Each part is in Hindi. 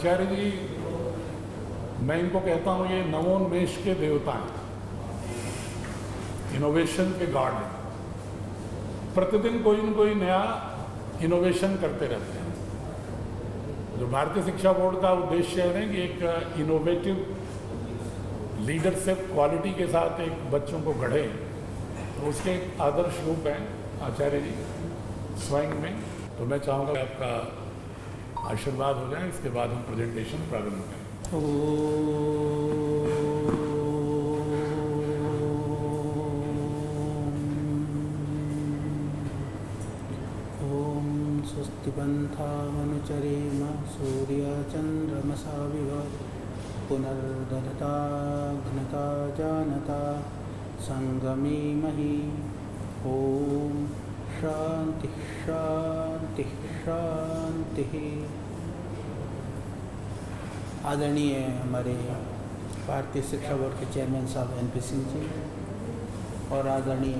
आचार्य जी, मैं इनको कहता हूँ ये नवोन्मेष के देवता हैं, इनोवेशन के गॉड हैं। प्रतिदिन कोई न कोई नया इनोवेशन करते रहते हैं। जो भारतीय शिक्षा बोर्ड का उद्देश्य है कि एक इनोवेटिव लीडरशिप क्वालिटी के साथ एक बच्चों को गढ़े, तो उसके एक आदर्श रूप हैं आचार्य जी स्वयं में। तो मैं चाहूँगा आपका आशीर्वाद हो जाए, इसके बाद हम प्रेजेंटेशन प्रारंभ करें। ओम स्वस्ति पंथामनुचरेम सूर्यचंद्रमसा विव पुनर्दधता घनता जानता संगमे मही। ओम शांति शांति शांति। आदरणीय हमारे भारतीय शिक्षा बोर्ड के चेयरमैन साहब NP सिंह जी और आदरणीय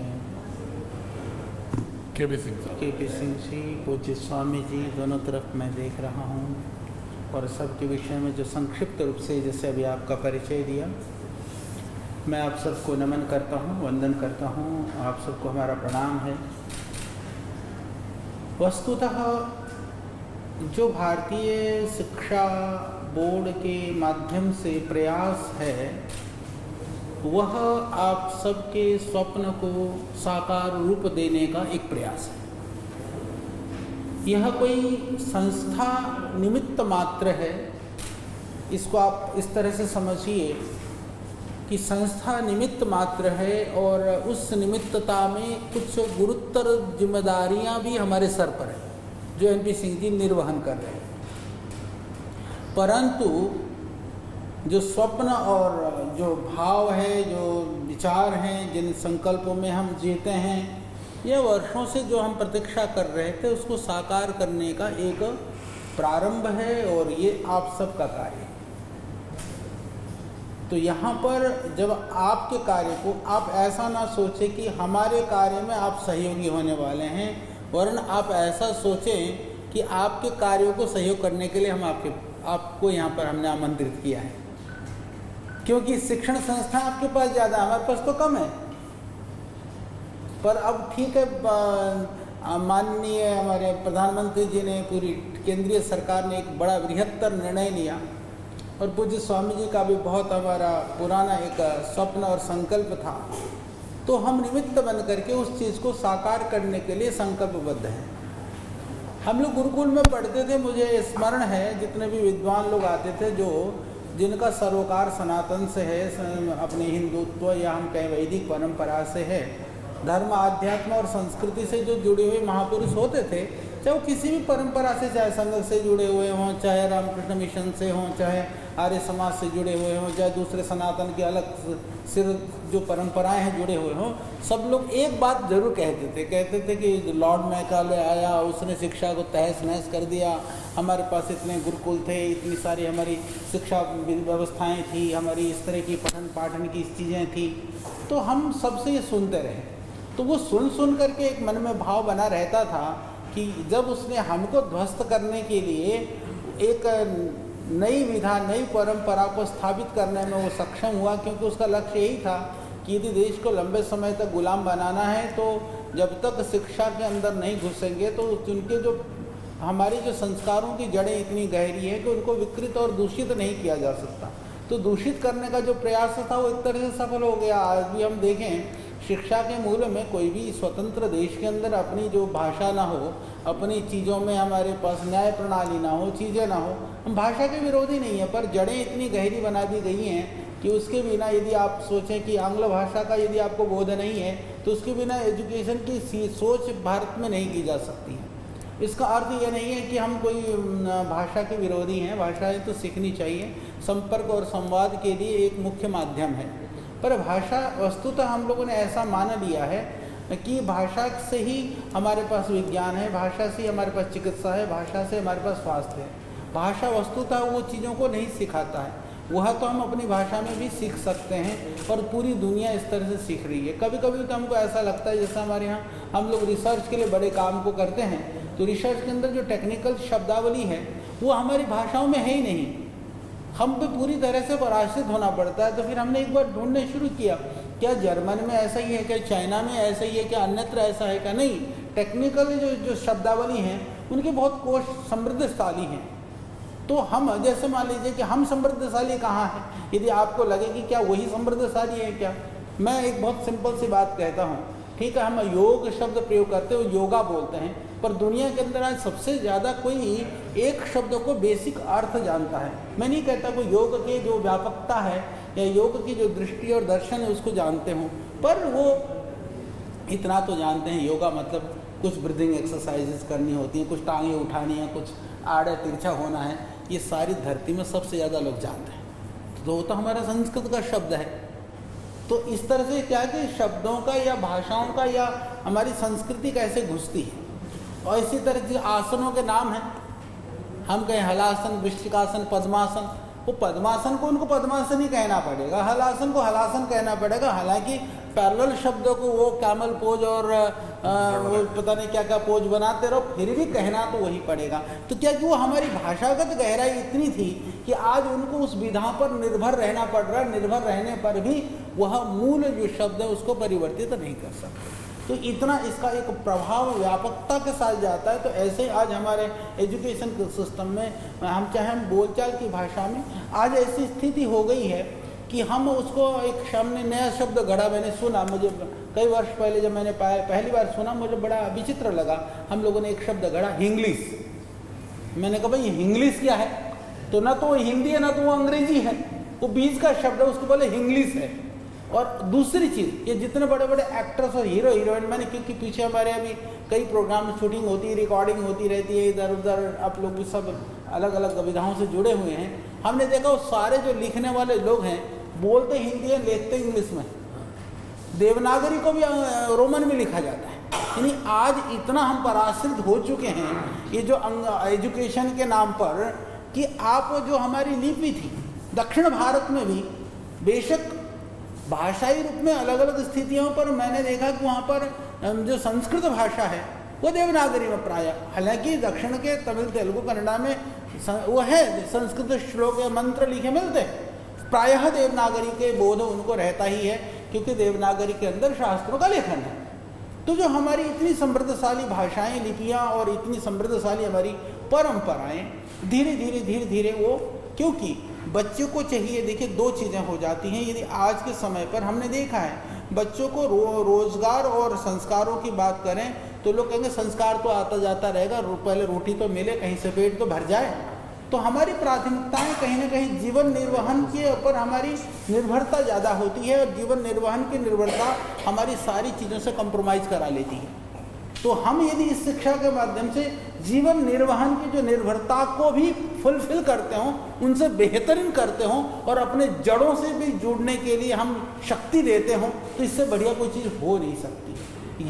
KP सिंह जी, पूज्य स्वामी जी, दोनों तरफ मैं देख रहा हूँ। और सबके विषय में जो संक्षिप्त रूप से जैसे अभी आपका परिचय दिया, मैं आप सबको नमन करता हूँ, वंदन करता हूँ। आप सबको हमारा प्रणाम है। वस्तुतः जो भारतीय शिक्षा बोर्ड के माध्यम से प्रयास है, वह आप सबके स्वप्न को साकार रूप देने का एक प्रयास है। यह कोई संस्था निमित्त मात्र है। इसको आप इस तरह से समझिए कि संस्था निमित्त मात्र है और उस निमित्तता में कुछ गुरुतर जिम्मेदारियां भी हमारे सर पर है जो NP सिंह जी निर्वहन कर रहे हैं। परंतु जो स्वप्न और जो भाव है, जो विचार हैं, जिन संकल्पों में हम जीते हैं, यह वर्षों से जो हम प्रतीक्षा कर रहे थे उसको साकार करने का एक प्रारंभ है और ये आप सबका कार्य है। तो यहाँ पर जब आपके कार्य को आप ऐसा ना सोचें कि हमारे कार्य में आप सहयोगी होने वाले हैं, वरन आप ऐसा सोचें कि आपके कार्यों को सहयोग करने के लिए हम आपको यहाँ पर हमने आमंत्रित किया है। क्योंकि शिक्षण संस्था आपके पास ज़्यादा, हमारे पास तो कम है। पर अब ठीक है, माननीय हमारे प्रधानमंत्री जी ने, पूरी केंद्रीय सरकार ने एक बड़ा बृहत्तर निर्णय लिया और पूज्य स्वामी जी का भी बहुत हमारा पुराना एक स्वप्न और संकल्प था। तो हम निमित्त बन करके उस चीज़ को साकार करने के लिए संकल्पबद्ध हैं। हम लोग गुरुकुल में पढ़ते थे, मुझे स्मरण है जितने भी विद्वान लोग आते थे जिनका सरोकार सनातन से है, अपने हिंदुत्व या हम कहें वैदिक परंपरा से है, धर्म आध्यात्म और संस्कृति से जो जुड़े हुए महापुरुष होते थे, चाहे वो किसी भी परंपरा से, चाहे संघ से जुड़े हुए हों, चाहे रामकृष्ण मिशन से हों, चाहे आर्य समाज से जुड़े हुए हों, चाहे दूसरे सनातन के अलग सिर जो परंपराएं हैं जुड़े हुए हों, सब लोग एक बात जरूर कहते थे कि लॉर्ड मैकाले आया, उसने शिक्षा को तहस नहस कर दिया। हमारे पास इतने गुरुकुल थे, इतनी सारी हमारी शिक्षा व्यवस्थाएं थी, हमारी इस तरह की पठन पाठन की चीज़ें थी। तो हम सबसे ये सुनते रहे। तो वो सुन करके एक मन में भाव बना रहता था कि जब उसने हमको ध्वस्त करने के लिए एक नई विधा, नई परंपरा को स्थापित करने में वो सक्षम हुआ, क्योंकि उसका लक्ष्य यही था कि यदि देश को लंबे समय तक गुलाम बनाना है तो जब तक शिक्षा के अंदर नहीं घुसेंगे तो उनके जो हमारी जो संस्कारों की जड़ें इतनी गहरी है कि उनको विकृत और दूषित नहीं किया जा सकता। तो दूषित करने का जो प्रयास था वो एक तरह से सफल हो गया। आज भी हम देखें, शिक्षा के मूल में कोई भी स्वतंत्र देश के अंदर अपनी जो भाषा ना हो, अपनी चीज़ों में हमारे पास न्याय प्रणाली ना हो, चीज़ें ना हो, हम भाषा के विरोधी नहीं है, पर जड़ें इतनी गहरी बना दी गई हैं कि उसके बिना यदि आप सोचें कि आंग्ल भाषा का यदि आपको बोध नहीं है तो उसके बिना एजुकेशन की सोच भारत में नहीं की जा सकती है। इसका अर्थ यह नहीं है कि हम कोई भाषा के विरोधी हैं, भाषाएं तो सीखनी चाहिए, संपर्क और संवाद के लिए एक मुख्य माध्यम है। पर भाषा वस्तुतः हम लोगों ने ऐसा मान लिया है कि भाषा से ही हमारे पास विज्ञान है, भाषा से ही हमारे पास चिकित्सा है, भाषा से हमारे पास स्वास्थ्य है। भाषा वस्तुतः वो चीज़ों को नहीं सिखाता है, वह तो हम अपनी भाषा में भी सीख सकते हैं और पूरी दुनिया इस तरह से सीख रही है। कभी कभी तो हमको ऐसा लगता है जैसे हमारे यहाँ हम लोग रिसर्च के लिए बड़े काम को करते हैं, तो रिसर्च के अंदर जो टेक्निकल शब्दावली है वो हमारी भाषाओं में है ही नहीं। हम पे पूरी तरह से पराश्रित होना पड़ता है। तो फिर हमने एक बार ढूंढने शुरू किया, क्या जर्मन में ऐसा ही है, क्या चाइना में ऐसा ही है, क्या अन्यत्र ऐसा है, क्या नहीं। टेक्निकल जो शब्दावली हैं उनके बहुत कोश समृद्धशाली हैं। तो हम जैसे मान लीजिए कि हम समृद्धशाली कहाँ हैं, यदि आपको लगे कि क्या वही समृद्धशाली है क्या, मैं एक बहुत सिंपल सी बात कहता हूँ, ठीक है, हम योग शब्द प्रयोग करते हैं, योगा बोलते हैं, पर दुनिया के अंदर आज सबसे ज़्यादा कोई एक शब्द को बेसिक अर्थ जानता है। मैं नहीं कहता कोई योग की जो व्यापकता है या योग की जो दृष्टि और दर्शन है उसको जानते हों, पर वो इतना तो जानते हैं, योगा मतलब कुछ ब्रीदिंग एक्सरसाइजेस करनी होती हैं, कुछ टांगें उठानी है, कुछ आड़े तिरछा होना है, ये सारी धरती में सबसे ज़्यादा लोग जानते हैं। तो वो तो हमारा संस्कृत का शब्द है। तो इस तरह से क्या कि शब्दों का या भाषाओं का या हमारी संस्कृति कैसे घुसती है। और इसी तरह से आसनों के नाम हैं, हम कहें हलासन, वृश्चिकासन, पद्मासन, वो पद्मासन को उनको पद्मासन ही कहना पड़ेगा, हलासन को हलासन कहना पड़ेगा। हालांकि पैरेलल शब्दों को वो कैमल पोज और वो पता नहीं क्या क्या पोज बनाते रहो, फिर भी कहना तो वही पड़ेगा। तो क्या कि वो हमारी भाषागत गहराई इतनी थी कि आज उनको उस विधा पर निर्भर रहना पड़ रहा है, निर्भर रहने पर भी वह मूल जो शब्द है उसको परिवर्तित नहीं कर सकते। तो इतना इसका एक प्रभाव व्यापकता के साथ जाता है। तो ऐसे आज हमारे एजुकेशन के सिस्टम में हम चाहे हम बोलचाल की भाषा में आज ऐसी स्थिति हो गई है कि हम उसको एक सामने नया शब्द गढ़ा, मैंने सुना, मुझे कई वर्ष पहले जब मैंने पहली बार सुना मुझे बड़ा विचित्र लगा। हम लोगों ने एक शब्द गढ़ा हिंग्लिश। मैंने कहा भाई हिंग्लिश क्या है, तो ना तो वो हिंदी है ना तो वो अंग्रेजी है, वो बीच का शब्द है, उसको बोले हिंग्लिश है। और दूसरी चीज़, ये जितने बड़े बड़े एक्टर्स और हीरो हीरोइन, मैंने क्योंकि पीछे हमारे अभी कई प्रोग्राम में शूटिंग होती है, रिकॉर्डिंग होती रहती है, इधर उधर आप लोग भी सब अलग अलग विधाओं से जुड़े हुए हैं। हमने देखा वो सारे जो लिखने वाले लोग हैं बोलते हिंदी है, लिखते इंग्लिश में। देवनागरी को भी रोमन में लिखा जाता है। यानी आज इतना हम पराश्रित हो चुके हैं ये जो एजुकेशन के नाम पर, कि आप जो हमारी लिपि थी दक्षिण भारत में भी बेशक भाषाई रूप में अलग अलग स्थितियों पर मैंने देखा कि वहाँ पर जो संस्कृत भाषा है वो देवनागरी में प्रायः, हालांकि दक्षिण के तमिल तेलुगु कन्नड़ा में वो है संस्कृत श्लोक या मंत्र लिखे मिलते हैं, प्रायः देवनागरी के बोध उनको रहता ही है क्योंकि देवनागरी के अंदर शास्त्रों का लेखन है। तो जो हमारी इतनी समृद्धशाली भाषाएं, लिपियाँ और इतनी समृद्धशाली हमारी परंपराएं धीरे धीरे धीरे धीरे वो, क्योंकि बच्चों को चाहिए, देखिए दो चीज़ें हो जाती हैं। यदि आज के समय पर हमने देखा है बच्चों को रोजगार और संस्कारों की बात करें तो लोग कहेंगे संस्कार तो आता जाता रहेगा, पहले रोटी तो मिले, कहीं से पेट तो भर जाए। तो हमारी प्राथमिकताएं कहीं ना कहीं जीवन निर्वहन के ऊपर हमारी निर्भरता ज़्यादा होती है, और जीवन निर्वहन की निर्भरता हमारी सारी चीज़ों से कंप्रोमाइज़ करा लेती है। तो हम यदि इस शिक्षा के माध्यम से जीवन निर्वहन की जो निर्भरता को भी फुलफिल करते हों, उनसे बेहतरीन करते हों और अपने जड़ों से भी जुड़ने के लिए हम शक्ति देते हों, तो इससे बढ़िया कोई चीज़ हो नहीं सकती।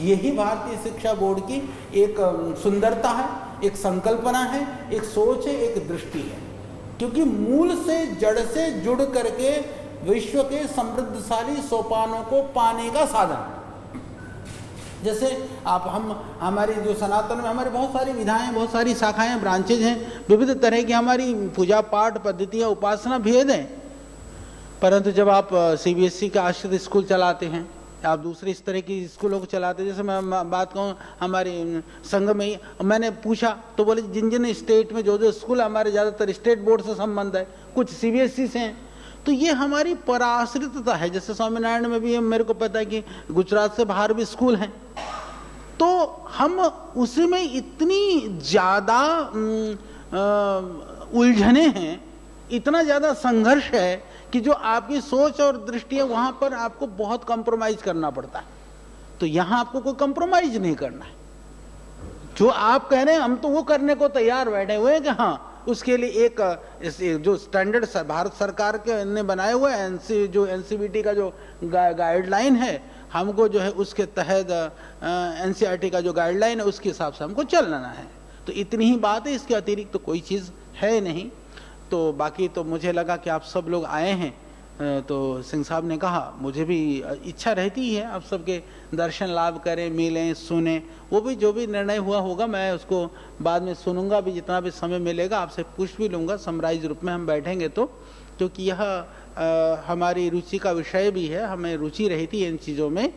यही भारतीय शिक्षा बोर्ड की एक सुंदरता है, एक संकल्पना है, एक सोच है, एक दृष्टि है, क्योंकि मूल से जड़ से जुड़ करके विश्व के समृद्धशाली सोपानों को पाने का साधन। जैसे आप हमारी जो सनातन में हमारी बहुत सारी विधाएं, बहुत सारी शाखाएं, ब्रांचेज हैं, विविध तरह की हमारी पूजा पाठ पद्धतियाँ, उपासना भेद हैं। परंतु जब आप CBSE का आश्रित स्कूल चलाते हैं, आप दूसरे इस तरह की स्कूलों को चलाते हैं, जैसे मैं बात कहूँ हमारे संघ में ही मैंने पूछा तो बोले जिन जिन स्टेट में जो जो स्कूल हमारे ज़्यादातर स्टेट बोर्ड से संबंध है, कुछ CBSE से हैं। तो ये हमारी पराश्रितता है। जैसे स्वामीनारायण में भी मेरे को पता है कि गुजरात से बाहर भी स्कूल हैं, तो हम उसी में इतनी ज़्यादा उलझने हैं, इतना ज़्यादा संघर्ष है कि जो आपकी सोच और दृष्टि है वहाँ पर आपको बहुत कंप्रोमाइज करना पड़ता है। तो यहाँ आपको कोई कंप्रोमाइज नहीं करना है, जो आप कह रहे हैं हम तो वो करने को तैयार बैठे हुए हैं कि हाँ उसके लिए एक जो स्टैंडर्ड भारत सरकार के ने बनाए हुए जो NCVT का जो गाइडलाइन है, हमको जो है उसके तहत NCERT का जो गाइडलाइन है उसके हिसाब से हमको चलना है। तो इतनी ही बात है, इसके अतिरिक्त तो कोई चीज़ है नहीं। तो बाकी तो मुझे लगा कि आप सब लोग आए हैं तो सिंह साहब ने कहा मुझे भी इच्छा रहती है आप सबके दर्शन लाभ करें, मिलें, सुने। वो भी जो भी निर्णय हुआ होगा मैं उसको बाद में सुनूंगा भी, जितना भी समय मिलेगा आपसे पूछ भी लूँगा समराइज रूप में हम बैठेंगे तो, क्योंकि यह हमारी रुचि का विषय भी है, हमें रुचि रहती है इन चीज़ों में।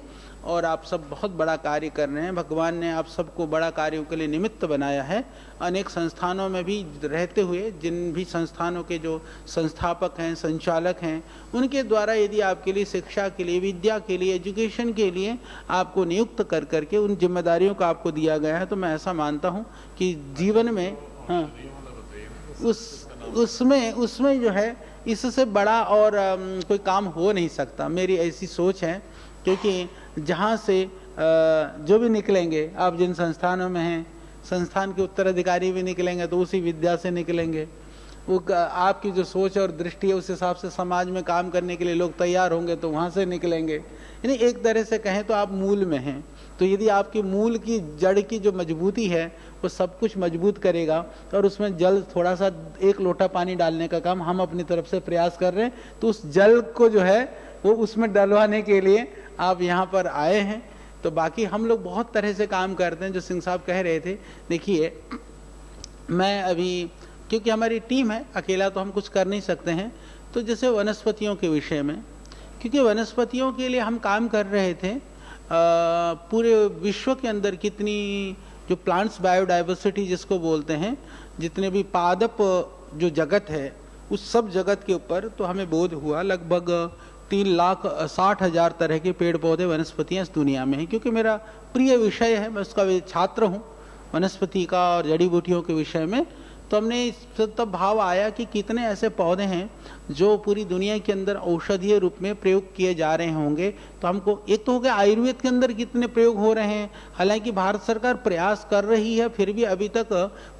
और आप सब बहुत बड़ा कार्य कर रहे हैं, भगवान ने आप सबको बड़ा कार्यों के लिए निमित्त बनाया है। अनेक संस्थानों में भी रहते हुए जिन भी संस्थानों के जो संस्थापक हैं, संचालक हैं, उनके द्वारा यदि आपके लिए शिक्षा के लिए, विद्या के लिए, एजुकेशन के लिए आपको नियुक्त कर करके उन जिम्मेदारियों का आपको दिया गया है, तो मैं ऐसा मानता हूँ कि जीवन में उसमें जो है इससे बड़ा और कोई काम हो नहीं सकता, मेरी ऐसी सोच है। क्योंकि जहाँ से जो भी निकलेंगे, आप जिन संस्थानों में हैं, संस्थान के उत्तराधिकारी भी निकलेंगे तो उसी विद्या से निकलेंगे। वो आपकी जो सोच और दृष्टि है उस हिसाब से समाज में काम करने के लिए लोग तैयार होंगे तो वहाँ से निकलेंगे। यानी एक तरह से कहें तो आप मूल में हैं, तो यदि आपकी मूल की जड़ की जो मजबूती है वो सब कुछ मजबूत करेगा। और उसमें जल थोड़ा सा एक लोटा पानी डालने का काम हम अपनी तरफ से प्रयास कर रहे हैं, तो उस जल को जो है वो उसमें डलवाने के लिए आप यहाँ पर आए हैं। तो बाकी हम लोग बहुत तरह से काम करते हैं, जो सिंह साहब कह रहे थे। देखिए मैं अभी, क्योंकि हमारी टीम है, अकेला तो हम कुछ कर नहीं सकते हैं, तो जैसे वनस्पतियों के विषय में, क्योंकि वनस्पतियों के लिए हम काम कर रहे थे, पूरे विश्व के अंदर कितनी जो प्लांट्स बायोडाइवर्सिटी जिसको बोलते हैं, जितने भी पादप जो जगत है उस सब जगत के ऊपर तो हमें बोध हुआ लगभग 3,60,000 तरह के पेड़ पौधे वनस्पतियाँ इस दुनिया में हैं। क्योंकि मेरा प्रिय विषय है, मैं उसका छात्र हूँ वनस्पति का और जड़ी बूटियों के विषय में। तो हमने तब भाव आया कि कितने ऐसे पौधे हैं जो पूरी दुनिया के अंदर औषधीय रूप में प्रयोग किए जा रहे होंगे। तो हमको एक तो हो गया आयुर्वेद के अंदर कितने प्रयोग हो रहे हैं। हालांकि भारत सरकार प्रयास कर रही है, फिर भी अभी तक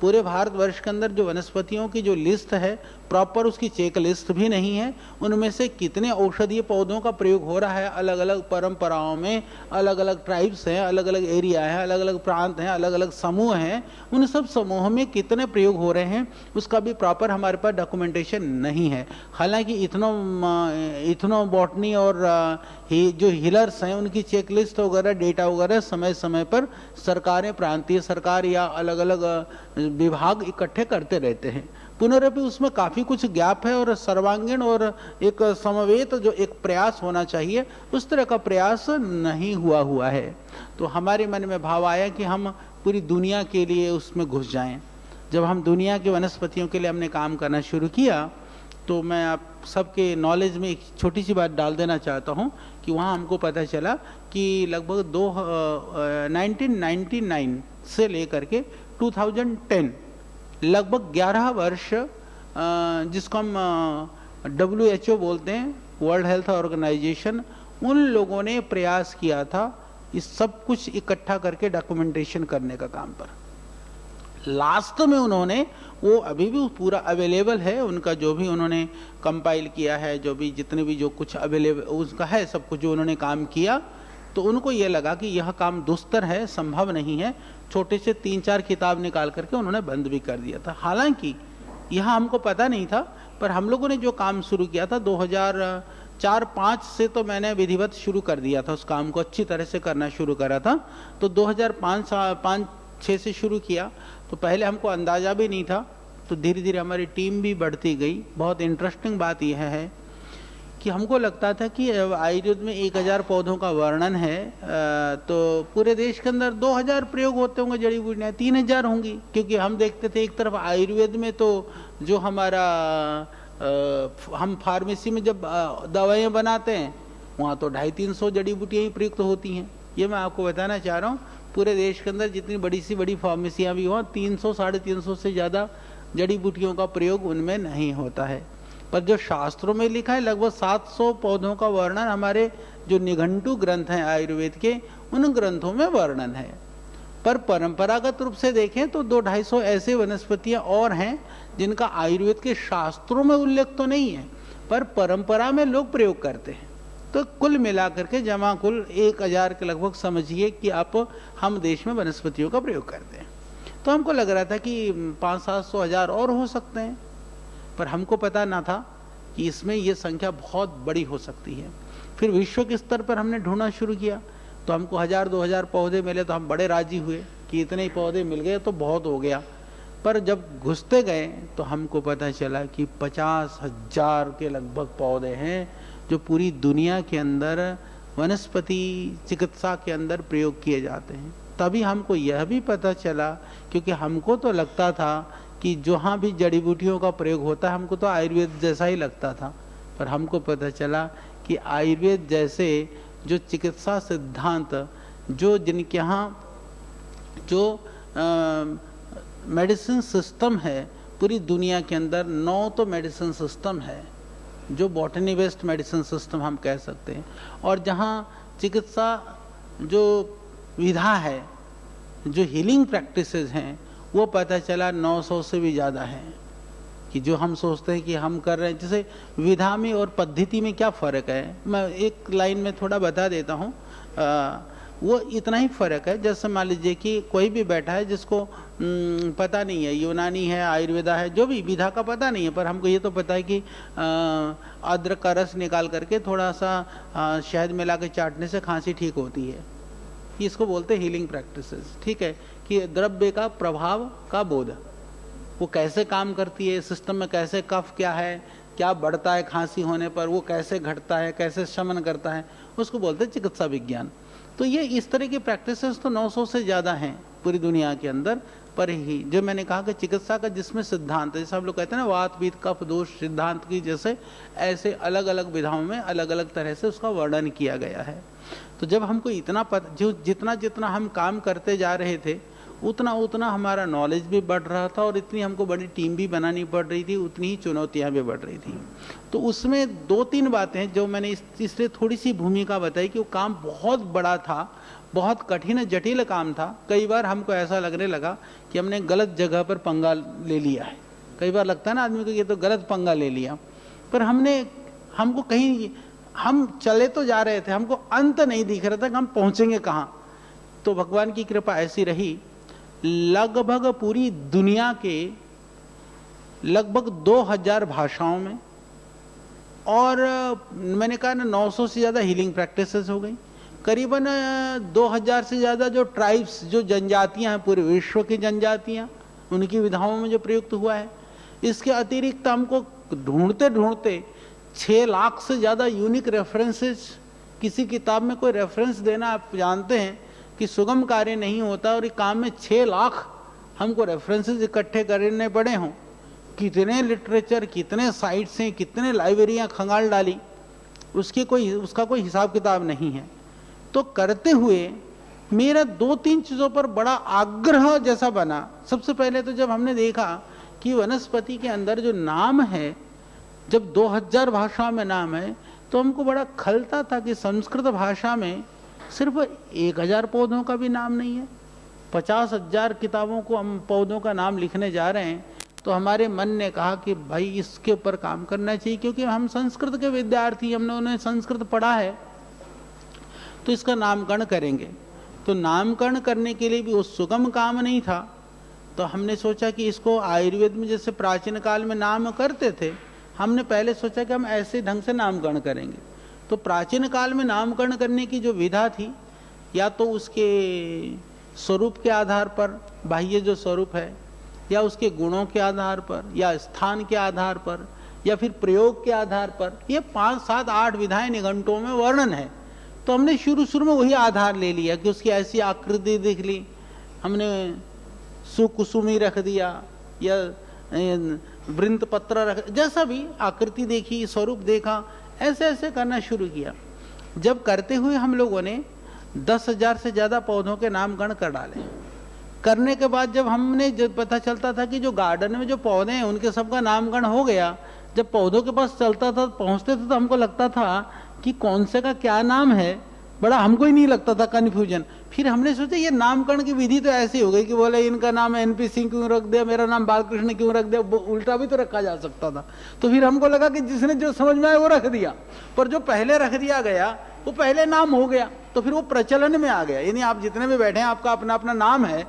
पूरे भारतवर्ष के अंदर जो वनस्पतियों की जो लिस्ट है प्रॉपर उसकी चेक लिस्ट भी नहीं है। उनमें से कितने औषधीय पौधों का प्रयोग हो रहा है अलग अलग परंपराओं में, अलग अलग ट्राइब्स हैं, अलग अलग एरिया है, अलग अलग प्रांत हैं, अलग अलग समूह हैं, उन सब समूह में कितने प्रयोग हो रहे हैं उसका भी प्रॉपर हमारे पास डॉक्यूमेंटेशन नहीं है। हालांकि इथनो बॉटनी और जो हिलर्स हैं उनकी चेकलिस्ट वगैरह, डेटा वगैरह समय समय पर सरकारें, प्रांतीय सरकार या अलग अलग विभाग इकट्ठे करते रहते हैं। पुनरअपि उसमें काफ़ी कुछ गैप है और सर्वांगीण और एक समवेत जो एक प्रयास होना चाहिए उस तरह का प्रयास नहीं हुआ है। तो हमारे मन में भाव आया कि हम पूरी दुनिया के लिए उसमें घुस जाएं। जब हम दुनिया के वनस्पतियों के लिए हमने काम करना शुरू किया तो मैं आप सबके नॉलेज में एक छोटी सी बात डाल देना चाहता हूं कि वहाँ हमको पता चला कि लगभग 1999 से लेकर के 2010 लगभग 11 वर्ष जिसको हम WHO बोलते हैं, वर्ल्ड हेल्थ ऑर्गेनाइजेशन, उन लोगों ने प्रयास किया था इस सब कुछ इकट्ठा करके डॉक्यूमेंटेशन करने का काम पर। लास्ट में उन्होंने वो अभी भी पूरा अवेलेबल है, उनका जो भी उन्होंने कंपाइल किया है, जो भी जितने भी जो कुछ अवेलेबल उसका है सब कुछ जो उन्होंने काम किया, तो उनको ये लगा कि यह काम दुस्तर है, संभव नहीं है। छोटे से 3-4 किताब निकाल करके उन्होंने बंद भी कर दिया था। हालांकि यह हमको पता नहीं था, पर हम लोगों ने जो काम शुरू किया था 2004-05 से तो मैंने विधिवत शुरू कर दिया था, उस काम को अच्छी तरह से करना शुरू करा था। तो 2005-06 से शुरू किया तो पहले हमको अंदाज़ा भी नहीं था, तो धीरे धीरे हमारी टीम भी बढ़ती गई। बहुत इंटरेस्टिंग बात यह है कि हमको लगता था कि आयुर्वेद में 1000 पौधों का वर्णन है, तो पूरे देश के अंदर 2000 प्रयोग होते होंगे, जड़ी बूटियाँ 3000 होंगी। क्योंकि हम देखते थे एक तरफ आयुर्वेद में तो जो हमारा हम फार्मेसी में जब दवाइयाँ बनाते हैं वहाँ तो 250-300 जड़ी बूटियाँ ही प्रयुक्त होती हैं। ये मैं आपको बताना चाह रहा हूँ, पूरे देश के अंदर जितनी बड़ी सी बड़ी फार्मेसियाँ भी हों 300-350 से ज़्यादा जड़ी बूटियों का प्रयोग उनमें नहीं होता है। पर जो शास्त्रों में लिखा है लगभग 700 पौधों का वर्णन हमारे जो निघंटु ग्रंथ हैं आयुर्वेद के, उन ग्रंथों में वर्णन है। पर परंपरागत रूप से देखें तो 200-250 ऐसे वनस्पतियां और हैं जिनका आयुर्वेद के शास्त्रों में उल्लेख तो नहीं है, पर परंपरा में लोग प्रयोग करते हैं। तो कुल मिलाकर के जमा कुल 1000 के लगभग समझिए कि आप हम देश में वनस्पतियों का प्रयोग करते हैं। तो हमको लग रहा था कि 500-700 हज़ार और हो सकते हैं, पर हमको पता ना था कि इसमें ये संख्या बहुत बड़ी हो सकती है। फिर विश्व के स्तर पर हमने ढूंढना शुरू किया तो हमको 1000-2000 पौधे मिले तो हम बड़े राजी हुए कि इतने ही पौधे मिल गए तो बहुत हो गया। पर जब घुसते गए तो हमको पता चला कि 50,000 के लगभग पौधे हैं जो पूरी दुनिया के अंदर वनस्पति चिकित्सा के अंदर प्रयोग किए जाते हैं। तभी हमको यह भी पता चला, क्योंकि हमको तो लगता था कि जहाँ भी जड़ी बूटियों का प्रयोग होता है हमको तो आयुर्वेद जैसा ही लगता था, पर हमको पता चला कि आयुर्वेद जैसे जो चिकित्सा सिद्धांत जो जिनके यहाँ जो मेडिसिन सिस्टम है पूरी दुनिया के अंदर 9 तो मेडिसिन सिस्टम है जो बॉटनी बेस्ड मेडिसिन सिस्टम हम कह सकते हैं, और जहाँ चिकित्सा जो विधा है जो हीलिंग प्रैक्टिसेस हैं वो पता चला 900 से भी ज़्यादा है। कि जो हम सोचते हैं कि हम कर रहे हैं, जैसे विधा में और पद्धति में क्या फ़र्क है, मैं एक लाइन में थोड़ा बता देता हूँ। वो इतना ही फ़र्क है, जैसे मान लीजिए कि कोई भी बैठा है जिसको पता नहीं है यूनानी है आयुर्वेदा है जो भी विधा का पता नहीं है, पर हमको ये तो पता है कि अदरक का रस निकाल करके थोड़ा सा शहद मिला के चाटने से खांसी ठीक होती है, इसको बोलते हैं हीलिंग प्रैक्टिसेस। ठीक है, कि द्रव्य का प्रभाव का बोध, वो कैसे काम करती है सिस्टम में, कैसे कफ क्या है, क्या बढ़ता है खांसी होने पर, वो कैसे घटता है, कैसे शमन करता है, उसको बोलते हैं चिकित्सा विज्ञान। तो ये इस तरह की प्रैक्टिसेस तो 900 से ज़्यादा हैं पूरी दुनिया के अंदर। पर ही जो मैंने कहा कि चिकित्सा का जिसमें सिद्धांत है, जैसे हम लोग कहते हैं ना वात पित्त कफ दोष सिद्धांत की जैसे, ऐसे अलग अलग विधाओं में अलग अलग तरह से उसका वर्णन किया गया है। तो जब हमको इतना पता, जो जितना जितना हम काम करते जा रहे थे उतना उतना हमारा नॉलेज भी बढ़ रहा था, और इतनी हमको बड़ी टीम भी बनानी पड़ रही थी, उतनी ही चुनौतियां भी बढ़ रही थी। तो उसमें 2-3 बातें जो मैंने इसलिए थोड़ी सी भूमिका बताई कि वो काम बहुत बड़ा था, बहुत कठिन जटिल काम था। कई बार हमको ऐसा लगने लगा कि हमने गलत जगह पर पंगा ले लिया है। कई बार लगता है ना आदमी को ये तो गलत पंगा ले लिया, पर हमको कहीं हम चले तो जा रहे थे, हमको अंत नहीं दिख रहा था कि हम पहुंचेंगे कहाँ। तो भगवान की कृपा ऐसी रही, लगभग पूरी दुनिया के लगभग 2000 भाषाओं में, और मैंने कहा ना 900 से ज़्यादा हीलिंग प्रैक्टिसेस हो गई, करीबन 2000 से ज़्यादा जो ट्राइब्स जो जनजातियां हैं पूरे विश्व की जनजातियां, उनकी विधाओं में जो प्रयुक्त हुआ है। इसके अतिरिक्त हमको ढूंढते ढूंढते 6 लाख से ज़्यादा यूनिक रेफरेंसेस, किसी किताब में कोई रेफरेंस देना आप जानते हैं कि सुगम कार्य नहीं होता, और इस काम में 6 लाख हमको रेफरेंसेस इकट्ठे करने पड़े हों। कितने लिटरेचर, कितने साइट्स हैं, कितने लाइब्रेरियां खंगाल डाली, उसका कोई हिसाब किताब नहीं है। तो करते हुए मेरा 2-3 चीज़ों पर बड़ा आग्रह जैसा बना। सबसे पहले तो जब हमने देखा कि वनस्पति के अंदर जो नाम है, जब 2000 भाषा में नाम है, तो हमको बड़ा खलता था कि संस्कृत भाषा में सिर्फ 1000 पौधों का भी नाम नहीं है, 50,000 किताबों को हम पौधों का नाम लिखने जा रहे हैं। तो हमारे मन ने कहा कि भाई इसके ऊपर काम करना चाहिए, क्योंकि हम संस्कृत के विद्यार्थी, हमने उन्हें संस्कृत पढ़ा है, तो इसका नामकरण करेंगे। तो नामकरण करने के लिए भी वो सुगम काम नहीं था, तो हमने सोचा कि इसको आयुर्वेद में जैसे प्राचीन काल में नाम करते थे, हमने पहले सोचा कि हम ऐसे ढंग से नामकरण करेंगे। तो प्राचीन काल में नामकरण करने की जो विधा थी, या तो उसके स्वरूप के आधार पर, बाह्य जो स्वरूप है, या उसके गुणों के आधार पर, या स्थान के आधार पर, या फिर प्रयोग के आधार पर, ये 5, 7, 8 विधाएं निघंटों में वर्णन है। तो हमने शुरू में वही आधार ले लिया कि उसकी ऐसी आकृति देख ली, हमने सुकुसुमी रख दिया, या वृंत पत्र रख, जैसा भी आकृति देखी, स्वरूप देखा, ऐसे ऐसे करना शुरू किया। जब करते हुए हम लोगों ने 10,000 से ज़्यादा पौधों के नामकरण कर डाले। करने के बाद जब हमने पता चलता था कि जो गार्डन में जो पौधे हैं उनके सबका नामकरण हो गया, जब पौधों के पास चलता था, पहुंचते थे, तो हमको लगता था कि कौन से का क्या नाम है, बड़ा हमको ही नहीं लगता था कन्फ्यूजन। फिर हमने सोचा ये नामकरण की विधि तो ऐसी हो गई कि बोले इनका नाम एनपी सिंह क्यों रख दिया, मेरा नाम बालकृष्ण क्यों रख दिया, उल्टा भी तो रखा जा सकता था। तो फिर हमको लगा कि जिसने जो समझ में आया वो रख दिया, पर जो पहले रख दिया गया वो पहले नाम हो गया, तो फिर वो प्रचलन में आ गया। यानी आप जितने भी बैठे हैं आपका अपना अपना नाम है,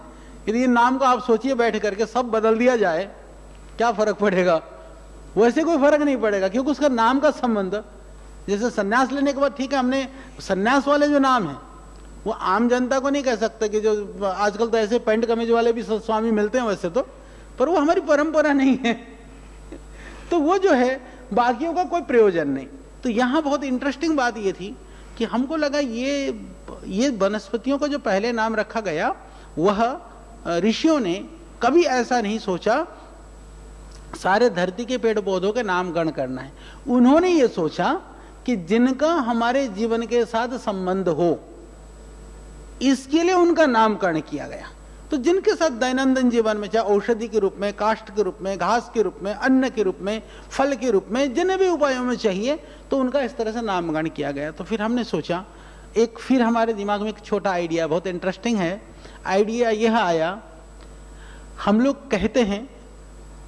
यदि इन नाम को आप सोचिए बैठ करके सब बदल दिया जाए क्या फर्क पड़ेगा, वैसे कोई फर्क नहीं पड़ेगा, क्योंकि उसका नाम का संबंध, जैसे सन्यास लेने के बाद ठीक है हमने सन्यास वाले जो नाम है वो आम जनता को नहीं कह सकते, कि जो आजकल तो ऐसे पैंट कमीज वाले भी स्वामी मिलते हैं वैसे तो, पर वो हमारी परंपरा नहीं है तो वो जो है बाकियों का कोई प्रयोजन नहीं। तो यहाँ बहुत इंटरेस्टिंग बात ये थी कि हमको लगा ये वनस्पतियों का जो पहले नाम रखा गया वह ऋषियों ने कभी ऐसा नहीं सोचा सारे धरती के पेड़ पौधों के नामकरण करना है। उन्होंने ये सोचा कि जिनका हमारे जीवन के साथ संबंध हो इसके लिए उनका नामकरण किया गया। तो जिनके साथ दैनंदिन जीवन में, चाहे औषधि के रूप में, काष्ठ के रूप में, घास के रूप में, अन्न के रूप में, फल के रूप में, जिन्हें भी उपायों में चाहिए, तो उनका इस तरह से नामकरण किया गया। तो फिर हमने सोचा फिर हमारे दिमाग में एक छोटा आइडिया, बहुत इंटरेस्टिंग है आइडिया, यह आया। हम लोग कहते हैं,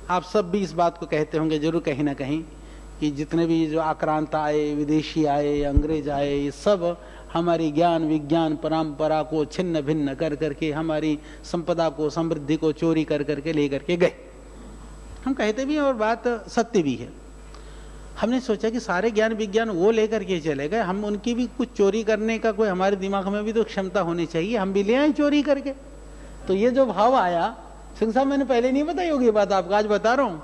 आप सब भी इस बात को कहते होंगे जरूर कहीं ना कहीं, कि जितने भी जो आक्रांत आए, विदेशी आए, अंग्रेज आए, ये सब हमारी ज्ञान विज्ञान परंपरा को छिन्न भिन्न कर करके हमारी संपदा को, समृद्धि को चोरी कर करके ले करके गए। हम कहते भी हैं और बात सत्य भी है। हमने सोचा कि सारे ज्ञान विज्ञान वो लेकर के चले गए, हम उनकी भी कुछ चोरी करने का कोई हमारे दिमाग में भी तो क्षमता होनी चाहिए, हम भी ले आए चोरी करके। तो ये जो भाव आया, सिंह साहब मैंने पहले नहीं बताई होगी बात, आपको आज बता रहा हूं।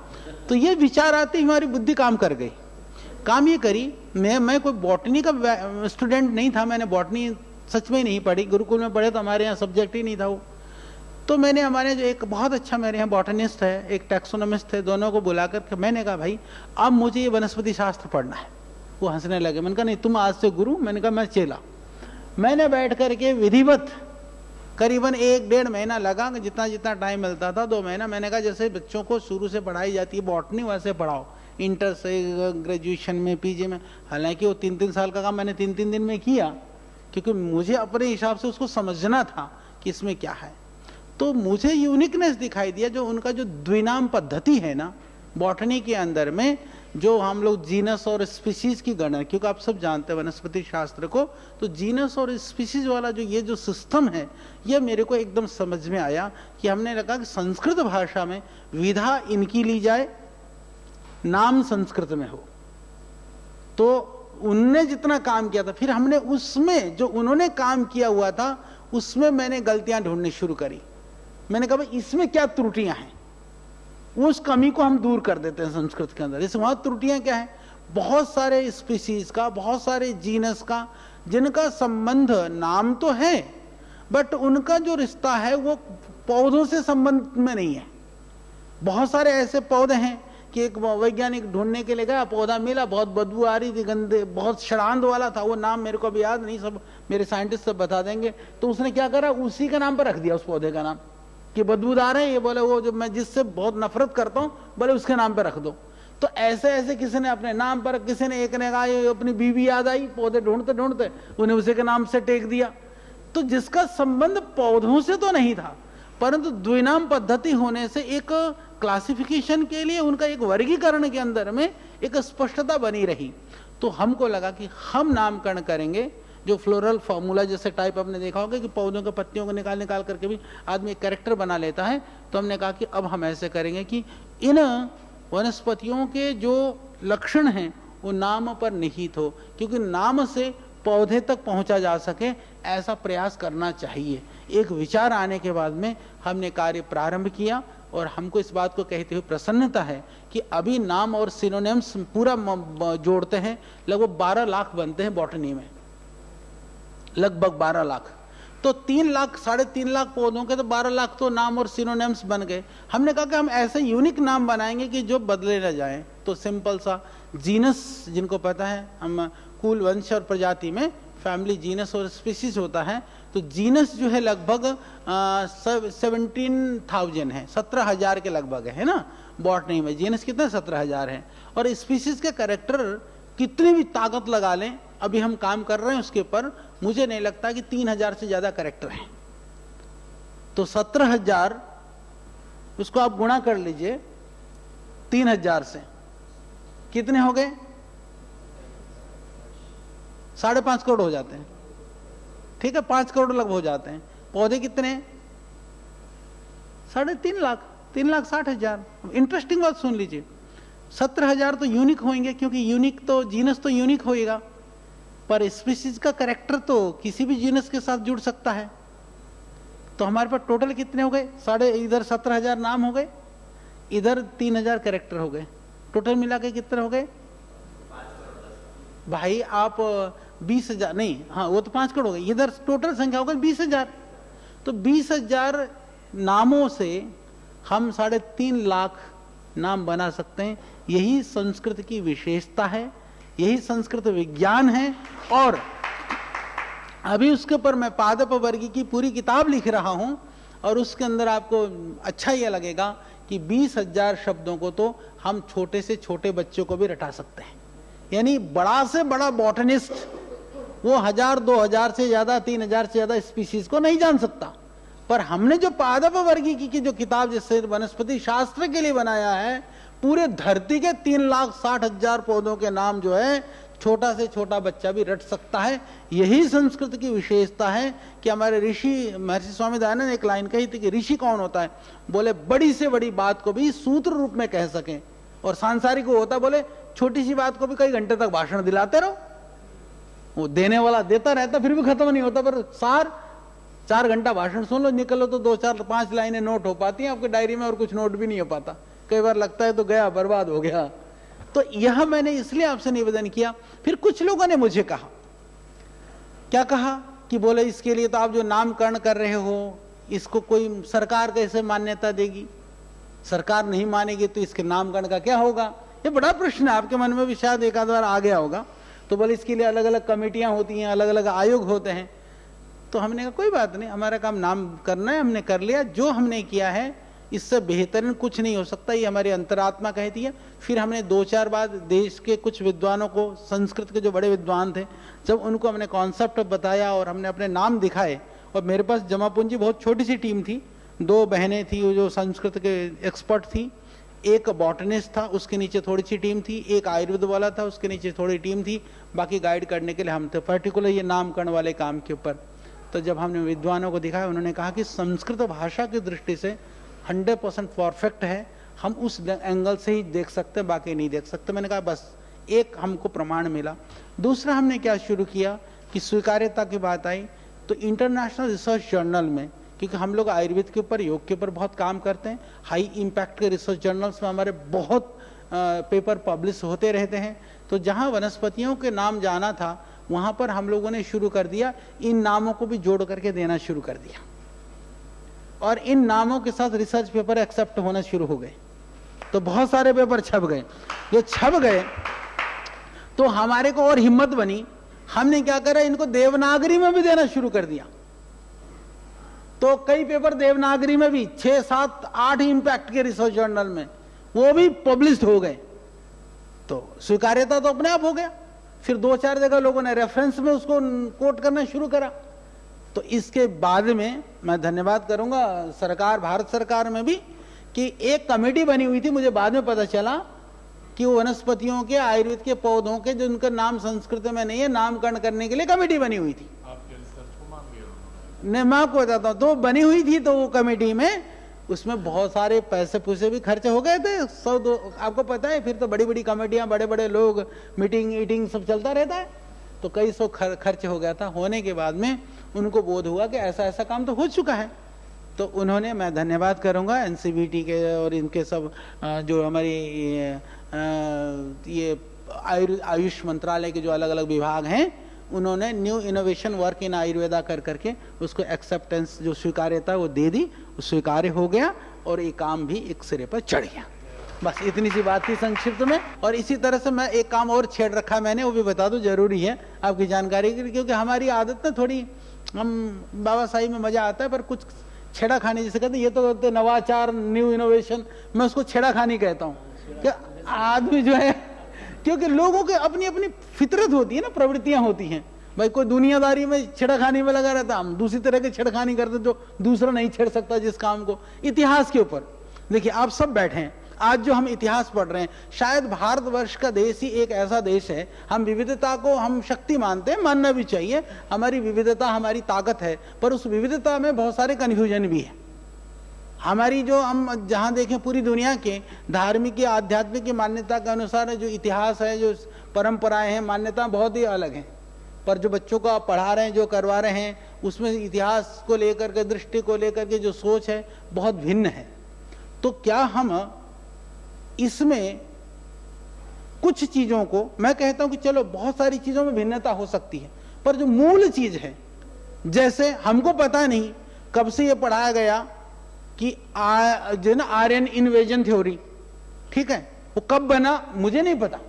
तो ये विचार आते ही हमारी बुद्धि काम कर गई। काम ये करी, मैं कोई बॉटनी का स्टूडेंट नहीं था, मैंने बॉटनी सच में ही नहीं पढ़ी, गुरुकुल में पढ़े तो हमारे यहाँ सब्जेक्ट ही नहीं था वो। तो मैंने हमारे जो एक बहुत अच्छा मेरे यहाँ बॉटनिस्ट है, एक टैक्सोनॉमिस्ट थे, दोनों को बुलाकर के मैंने कहा भाई अब मुझे ये वनस्पति शास्त्र पढ़ना है। वो हंसने लगे। मैंने कहा नहीं तुम आज से गुरु, मैंने कहा मैं चेला। मैंने बैठ करके विधिवत करीबन 1-1.5 महीना लगा, जितना जितना टाइम मिलता था 2 महीना। मैंने कहा जैसे बच्चों को शुरू से पढ़ाई जाती है बॉटनी, वैसे पढ़ाओ, इंटर से ग्रेजुएशन में, पीजी में। हालांकि वो 3-3 साल का काम मैंने 3-3 दिन में किया, क्योंकि मुझे अपने हिसाब से उसको समझना था कि इसमें क्या है। तो मुझे यूनिकनेस दिखाई दिया, जो उनका जो द्विनाम पद्धति है ना बॉटनी के अंदर में, जो हम लोग जीनस और स्पीशीज की गणना, क्योंकि आप सब जानते हैं वनस्पति शास्त्र को, तो जीनस और स्पीशीज वाला जो ये जो सिस्टम है, ये मेरे को एकदम समझ में आया कि हमने लगा कि संस्कृत भाषा में विधा इनकी ली जाए, नाम संस्कृत में हो। तो उनने जितना काम किया था, फिर हमने उसमें जो उन्होंने काम किया हुआ था उसमें मैंने गलतियां ढूंढनी शुरू करी। मैंने कहा भाई इसमें क्या त्रुटियां हैं, उस कमी को हम दूर कर देते हैं संस्कृत के अंदर। जैसे वहां त्रुटियां क्या है, बहुत सारे स्पीशीज का, बहुत सारे जीनस का, जिनका संबंध नाम तो है बट उनका जो रिश्ता है वो पौधों से संबंध में नहीं है। बहुत सारे ऐसे पौधे हैं कि एक वैज्ञानिक ढूंढने के लिए गया, पौधा मिला, बहुत बदबू आ रही थी, गंदे, बहुत शरांद वाला था, वो नाम मेरे को अभी याद नहीं, सब मेरे साइंटिस्ट सब बता देंगे। तो उसने क्या करा, उसी के नाम पर रख दिया उस पौधे का नाम कि बदबूदार है ये, बोले वो जो मैं जिससे बहुत नफरत करता हूं बोले उसके नाम पर रख दो। तो ऐसे ऐसे किसी ने अपने नाम पर, किसी ने, एक ने कहा अपनी बीवी याद आई, पौधे ढूंढते ढूंढते उन्हें उसी के नाम से टेक दिया। तो जिसका संबंध पौधों से तो नहीं था, परंतु द्विनाम पद्धति होने से एक क्लासिफिकेशन के लिए, उनका एक वर्गीकरण के अंदर में एक स्पष्टता बनी रही। तो हमको लगा कि हम नामकरण करेंगे जो फ्लोरल फॉर्मूला जैसे टाइप आपने देखा होगा कि पौधों के पत्तियों को निकाल निकाल करके भी आदमी एक कैरेक्टर बना लेता है। तो हमने कहा कि अब हम ऐसे करेंगे कि इन वनस्पतियों के जो लक्षण हैं वो नाम पर निहित हो, क्योंकि नाम से पौधे तक पहुंचा जा सके, ऐसा प्रयास करना चाहिए। एक विचार आने के बाद में हमने कार्य प्रारंभ किया और हमको इस बात को कहते हुए प्रसन्नता है कि अभी नाम और सिनोनिम्स पूरा जोड़ते हैं, लगभग 12 लाख बनते हैं बॉटनी में, लगभग 12 लाख। तो 3 लाख 3.5 लाख पौधों के तो 12 लाख तो नाम और सिनोनिम्स बन गए। हमने कहा कि हम ऐसे यूनिक नाम बनाएंगे कि जो बदले न जाएं। तो सिंपल सा जीनस, जिनको पता है, हम कुल, वंश और प्रजाति में फैमिली, जीनस और स्पीशीज होता है। तो जीनस जो है लगभग 17,000 है, 17,000 के लगभग है ना बॉटनी में। जीनस कितने, 17,000 है। और स्पीशीज के कैरेक्टर कितनी भी ताकत लगा लें, अभी हम काम कर रहे हैं उसके ऊपर, मुझे नहीं लगता कि 3,000 से ज्यादा कैरेक्टर हैं। तो 17,000 उसको आप गुणा कर लीजिए 3,000 से, कितने हो गए, 5.5 करोड़ हो जाते हैं। ठीक है, 5 करोड़ लगभग हो जाते हैं। पौधे कितने, 3.5 लाख, 3,60,000। इंटरेस्टिंग बात सुन लीजिए, 17,000 तो यूनिक होंगे, क्योंकि यूनिक तो जीनस तो यूनिक होएगा, पर स्पीसीज का कैरेक्टर तो किसी भी जीनस के साथ जुड़ सकता है। तो हमारे पास टोटल कितने हो गए? इधर 17,000 नाम हो गए, इधर 3,000 कैरेक्टर हो गए, टोटल मिला के कितने हो गए भाई? आप 20,000 नहीं, हाँ वो तो 5 करोड़ हो गए, इधर टोटल संख्या हो गई 20,000। तो 20,000 नामों से हम 3.5 लाख नाम बना सकते हैं। यही संस्कृत की विशेषता है, यही संस्कृत विज्ञान है। और अभी उसके ऊपर मैं पादप वर्गी की पूरी किताब लिख रहा हूं, और उसके अंदर आपको अच्छा यह लगेगा कि 20,000 शब्दों को तो हम छोटे से छोटे बच्चों को भी रटा सकते हैं। यानी बड़ा से बड़ा बॉटनिस्ट वो 1,000, 2,000 से ज्यादा, 3,000 से ज्यादा स्पीशीज को नहीं जान सकता, पर हमने जो पादप वर्गीकी की जो किताब जिससे वनस्पति शास्त्र के लिए बनाया है, पूरे धरती के 3,60,000 पौधों के नाम जो है छोटा से छोटा बच्चा भी रट सकता है। यही संस्कृत की विशेषता है कि हमारे ऋषि महर्षि स्वामी दयानंद ने एक लाइन कही थी कि ऋषि कौन होता है? बोले बड़ी से बड़ी बात को भी सूत्र रूप में कह सकें, और सांसारिक को होता बोले छोटी सी बात को भी कई घंटे तक भाषण दिलाते रहो, वो देने वाला देता रहता फिर भी खत्म नहीं होता, पर 4 घंटा भाषण सुन लो, निकलो तो 2, 4, 5 लाइनें नोट हो पाती हैं आपकी डायरी में, और कुछ नोट भी नहीं हो पाता। कई बार लगता है तो गया, बर्बाद हो गया। तो यह मैंने इसलिए आपसे निवेदन किया। फिर कुछ लोगों ने मुझे कहा, क्या कहा कि बोले इसके लिए तो आप जो नामकरण कर रहे हो, इसको कोई सरकार कैसे मान्यता देगी? सरकार नहीं मानेगी तो इसके नामकरण का क्या होगा? ये बड़ा प्रश्न है, आपके मन में भी शायद एक आध बार आ गया होगा। तो बोले इसके लिए अलग अलग कमेटियां होती हैं, अलग अलग आयोग होते हैं। तो हमने कहा कोई बात नहीं, हमारा काम नाम करना है, हमने कर लिया। जो हमने किया है इससे बेहतरीन कुछ नहीं हो सकता, ये हमारी अंतरात्मा कहती है। फिर हमने 2-4 बार देश के कुछ विद्वानों को, संस्कृत के जो बड़े विद्वान थे, जब उनको हमने कॉन्सेप्ट बताया और हमने अपने नाम दिखाए, और मेरे पास जमा पूंजी बहुत छोटी सी टीम थी, 2 बहनें थी जो संस्कृत के एक्सपर्ट थी, एक बॉटनिस्ट था उसके नीचे थोड़ी सी टीम थी, एक आयुर्वेद वाला था उसके नीचे थोड़ी टीम थी, बाकी गाइड करने के लिए हम थे, पर्टिकुलर ये नामकरण वाले काम के ऊपर। तो जब हमने विद्वानों को दिखाया, उन्होंने कहा कि संस्कृत भाषा की दृष्टि से 100% परफेक्ट है, हम उस एंगल से ही देख सकते हैं, बाकी नहीं देख सकते। मैंने कहा बस एक हमको प्रमाण मिला। दूसरा हमने क्या शुरू किया कि स्वीकार्यता की बात आई, तो इंटरनेशनल रिसर्च जर्नल में, क्योंकि हम लोग आयुर्वेद के ऊपर, योग के ऊपर बहुत काम करते हैं, हाई इम्पैक्ट के रिसर्च जर्नल्स में हमारे बहुत पेपर पब्लिश होते रहते हैं। तो जहाँ वनस्पतियों के नाम जाना था, वहाँ पर हम लोगों ने शुरू कर दिया, इन नामों को भी जोड़ करके देना शुरू कर दिया, और इन नामों के साथ रिसर्च पेपर एक्सेप्ट होना शुरू हो गए। तो बहुत सारे पेपर छप गए। जो छप गए तो हमारे को और हिम्मत बनी, हमने क्या करा, इनको देवनागरी में भी देना शुरू कर दिया। तो कई पेपर देवनागरी में भी 6, 7, 8 इम्पैक्ट के रिसर्च जर्नल में वो भी पब्लिश हो गए। तो स्वीकार्यता तो अपने आप हो गया। फिर 2-4 जगह लोगों ने रेफरेंस में उसको कोट करना शुरू करा। तो इसके बाद में मैं धन्यवाद करूंगा सरकार, भारत सरकार में भी, कि एक कमेटी बनी हुई थी। मुझे बाद में पता चला कि वो वनस्पतियों के, आयुर्वेद के पौधों के जिनका नाम संस्कृत में नहीं है, नामकरण करने के लिए कमेटी बनी हुई थी। मैं आपको बताता हूँ, तो बनी हुई थी। तो वो कमेटी में, उसमें बहुत सारे पैसे पूसे भी खर्च हो गए थे। आपको पता है, फिर तो बड़ी बड़ी कमेटियां, बड़े बड़े लोग, मीटिंग ईटिंग सब चलता रहता है। तो कई सौ खर्च हो गया था। होने के बाद में उनको बोध हुआ कि ऐसा ऐसा काम तो हो चुका है। तो उन्होंने, मैं धन्यवाद करूंगा एनसीबीटी के और इनके सब जो हमारी ये आयुष मंत्रालय के जो अलग अलग विभाग हैं, उन्होंने new innovation work in Ayurveda कर करके उसको एक्सेप्टेंस, जो स्वीकार्यता वो दे दी, वो स्वीकार्य हो गया और ये काम भी एक सिरे पर चढ़ गया। बस इतनी सी बात थी संक्षिप्त में। और इसी तरह से मैं एक काम और छेड़ रखा मैंने, वो भी बता दूं, जरूरी है आपकी जानकारी के लिए, क्योंकि हमारी आदत ना थोड़ी, हम बाबा साहिब में मजा आता है पर कुछ छेड़ा खानी, जिसे कहते हैं, ये तो नवाचार, न्यू इनोवेशन, मैं उसको छेड़ा खानी कहता हूँ। कि आदमी जो है, क्योंकि लोगों के अपनी अपनी फितरत होती है ना, प्रवृत्तियां होती हैं। भाई कोई दुनियादारी में छेड़खानी में लगा रहता, हम दूसरी तरह के छेड़खानी करते जो दूसरा नहीं छेड़ सकता जिस काम को। इतिहास के ऊपर देखिए, आप सब बैठे हैं, आज जो हम इतिहास पढ़ रहे हैं, शायद भारतवर्ष का देश ही एक ऐसा देश है, हम विविधता को हम शक्ति मानते हैं, मानना भी चाहिए, हमारी विविधता हमारी ताकत है, पर उस विविधता में बहुत सारे कन्फ्यूजन भी है। हमारी जो हम जहाँ देखें पूरी दुनिया के धार्मिक या आध्यात्मिक की मान्यता के अनुसार जो इतिहास है, जो परंपराएं हैं, मान्यता बहुत ही अलग हैं, पर जो बच्चों को आप पढ़ा रहे हैं, जो करवा रहे हैं, उसमें इतिहास को लेकर के, दृष्टि को लेकर के जो सोच है बहुत भिन्न है। तो क्या हम इसमें कुछ चीजों को, मैं कहता हूं कि चलो बहुत सारी चीजों में भिन्नता हो सकती है, पर जो मूल चीज है, जैसे हमको पता नहीं कब से ये पढ़ाया गया कि जो ना आर्यन इन्वेजन थ्योरी, ठीक है, वो कब बना मुझे नहीं पता,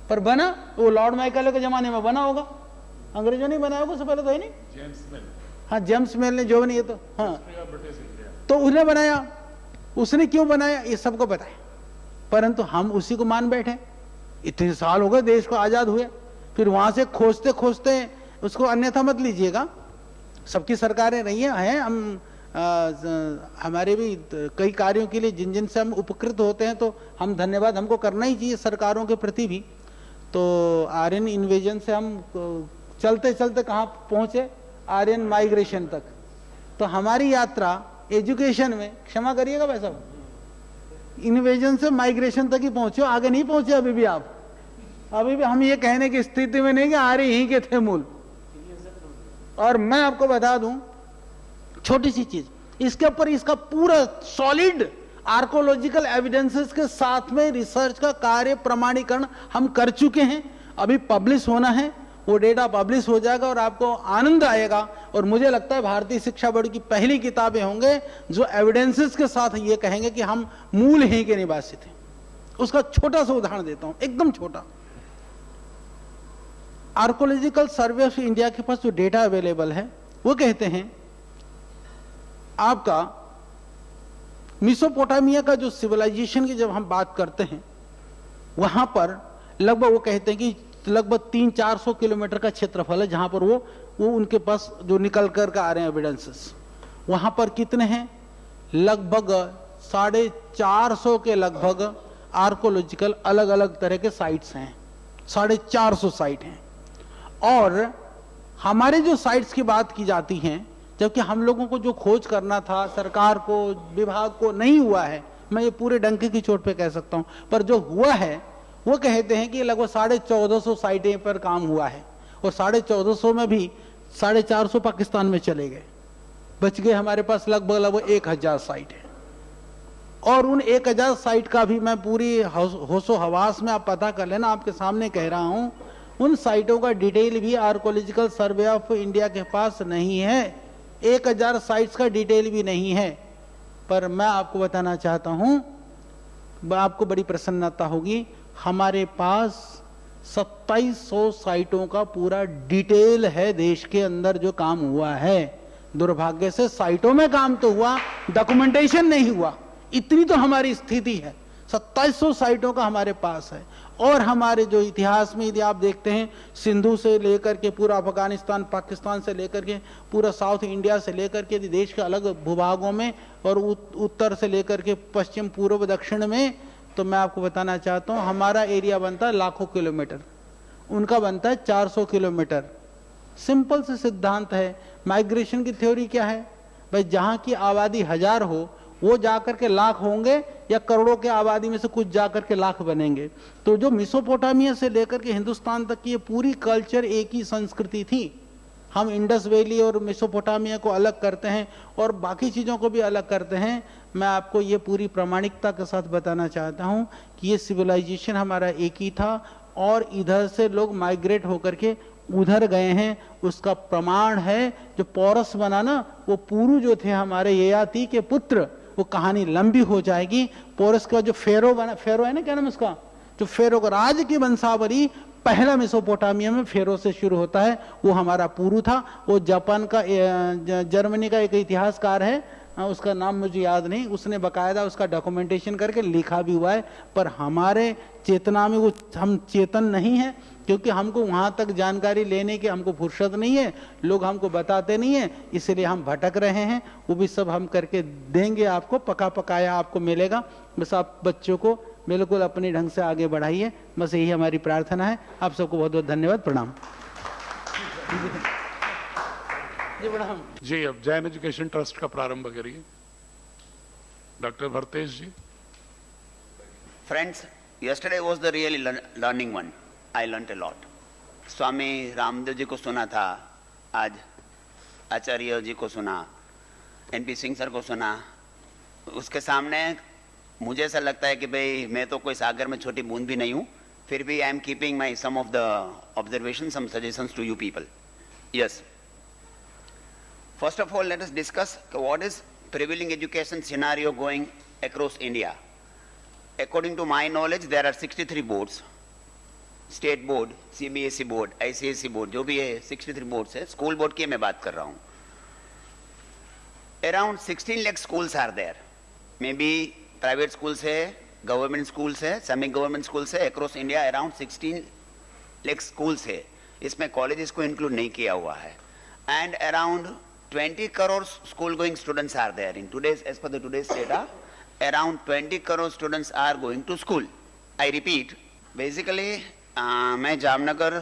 पर बना वो लॉर्ड माइकल के जमाने में बना होगा, अंग्रेजों ने बनाया होगा, उससे पहले तो है नहीं। हाँ, जेम्स मेल ने जो नहीं, तो हाँ, तो उसने बनाया। उसने क्यों बनाया ये सबको पता है, परंतु हम उसी को मान बैठे। इतने साल हो गए देश को आजाद हुए, फिर वहां से खोजते खोजते उसको, अन्यथा मत लीजिएगा, सबकी सरकारें रही हैं, हम हमारे भी कई कार्यों के लिए जिन जिन से हम उपकृत होते हैं, तो हम धन्यवाद हमको करना ही चाहिए सरकारों के प्रति भी। तो आर्यन इन्वेजन से हम चलते चलते कहाँ पहुंचे, आर्यन माइग्रेशन तक। तो हमारी यात्रा एजुकेशन में, क्षमा करिएगा भाई साहब, इन्वेजन से माइग्रेशन तक ही पहुंचे, आगे नहीं पहुंचे अभी भी आप। अभी भी हम ये कहने की स्थिति में नहीं कि आर्य यहीं के थे मूल। और मैं आपको बता दूं छोटी सी चीज, इसके ऊपर इसका पूरा सॉलिड आर्कोलॉजिकल एविडेंसेस के साथ में रिसर्च का कार्य प्रमाणीकरण हम कर चुके हैं। अभी पब्लिश होना है, वो डेटा पब्लिश हो जाएगा और आपको आनंद आएगा। और मुझे लगता है भारतीय शिक्षा बोर्ड की पहली किताबें होंगे जो एविडेंसेस के साथ ये कहेंगे कि हम मूल ही के निवासी थे। उसका छोटा सा उदाहरण देता हूं, एकदम छोटा। आर्कोलॉजिकल सर्वे ऑफ इंडिया के पास जो डेटा अवेलेबल है, वो कहते हैं आपका मेसोपोटामिया का जो सिविलाइजेशन की जब हम बात करते हैं, वहां पर लगभग वो कहते हैं कि लगभग 300-400 किलोमीटर का क्षेत्रफल है जहां पर वो उनके पास जो निकल कर आ रहे हैं एविडेंसेस। वहां पर कितने हैं, लगभग 450 के लगभग आर्कोलॉजिकल अलग अलग तरह के साइट्स हैं, 450 साइट हैं। और हमारे जो साइट्स की बात की जाती हैं, जबकि हम लोगों को जो खोज करना था, सरकार को, विभाग को नहीं हुआ है, मैं ये पूरे डंके की चोट पे कह सकता हूं, पर जो हुआ है वो कहते हैं कि लगभग 1450 साइटें पर काम हुआ है। और 1450 में भी 450 पाकिस्तान में चले गए, बच गए हमारे पास लगभग 1000 साइट है। और उन 1000 साइट का भी मैं पूरी होशो हवास में आप पता कर लेना, आपके सामने कह रहा हूं, उन साइटों का डिटेल भी आर्कोलॉजिकल सर्वे ऑफ इंडिया के पास नहीं है, 1000 साइट्स का डिटेल भी नहीं है। पर मैं आपको बताना चाहता हूं, आपको बड़ी प्रसन्नता होगी, हमारे पास 2700 साइटों का पूरा डिटेल है देश के अंदर जो काम हुआ है। दुर्भाग्य से साइटों में काम तो हुआ, डॉक्यूमेंटेशन नहीं हुआ, इतनी तो हमारी स्थिति है। 2700 साइटों का हमारे पास है। और हमारे जो इतिहास में यदि आप देखते हैं, सिंधु से लेकर के पूरा अफगानिस्तान, पाकिस्तान से लेकर के पूरा साउथ इंडिया से लेकर के देश के अलग भूभागों में, और उत्तर से लेकर के पश्चिम, पूर्व, दक्षिण में, तो मैं आपको बताना चाहता हूं हमारा एरिया बनता है लाखों किलोमीटर, उनका बनता है 400 किलोमीटर। सिंपल से सिद्धांत है। माइग्रेशन की थ्योरी क्या है भाई, जहां की आबादी 1000 हो वो जाकर के लाख होंगे, या करोड़ों के आबादी में से कुछ जाकर के लाख बनेंगे। तो जो मेसोपोटामिया से लेकर के हिंदुस्तान तक की ये पूरी कल्चर एक ही संस्कृति थी। हम इंडस वैली और मेसोपोटामिया को अलग करते हैं और बाकी चीज़ों को भी अलग करते हैं। मैं आपको ये पूरी प्रामाणिकता के साथ बताना चाहता हूँ कि ये सिविलाइजेशन हमारा एक ही था, और इधर से लोग माइग्रेट होकर के उधर गए हैं। उसका प्रमाण है जो पोरस बना ना, वो पुरु जो थे हमारे ययाति के पुत्र, वो कहानी लंबी हो जाएगी। पोरस का जो फेरो बना, फेरो है ना, क्या नाम उसका, जो फेरो का राज की वंशावली पहला मेसोपोटामिया में फेरो से शुरू होता है, वो हमारा पुरु था। वो जापान का, जर्मनी का एक इतिहासकार है, उसका नाम मुझे याद नहीं, उसने बकायदा उसका डॉक्यूमेंटेशन करके लिखा भी हुआ है। पर हमारे चेतना में वो, हम चेतन नहीं है, क्योंकि हमको वहां तक जानकारी लेने की हमको फुर्सत नहीं है, लोग हमको बताते नहीं है, इसलिए हम भटक रहे हैं। वो भी सब हम करके देंगे आपको, पका पकाया आपको मिलेगा। बस आप बच्चों को बिल्कुल अपने ढंग से आगे बढ़ाइए, बस यही हमारी प्रार्थना है। आप सबको बहुत बहुत धन्यवाद, प्रणाम। जी, अब जैन एजुकेशन ट्रस्ट का प्रारंभ करिए। Doctor Bharatesh ji. Friends, yesterday was the really learning one. I learnt a lot. Swami Ramdev ji को सुना था, आज आचार्य जी को सुना, एनपी सिंह सर को सुना। उसके सामने मुझे ऐसा लगता है कि भाई मैं तो कोई सागर में छोटी बूंद भी नहीं हूँ, फिर भी I am keeping my some of the observation, some suggestions to you people. Yes. First of all, let us discuss what is prevailing education scenario going across India. According to my knowledge, there are 63 boards. State board, CBSE board, ICSE board, जो भी है 63 boards है. School board की मैं बात कर रहा हूँ. Around 16 lakh schools are there. Maybe private schools है, government schools है, semi-government schools है. Across India around 16 lakh schools है. इसमें colleges को include नहीं किया हुआ है. And around 20 crore school going students are there. In today's, as per the today's data, around 20 crore students are going to school. I repeat, basically मैं जामनगर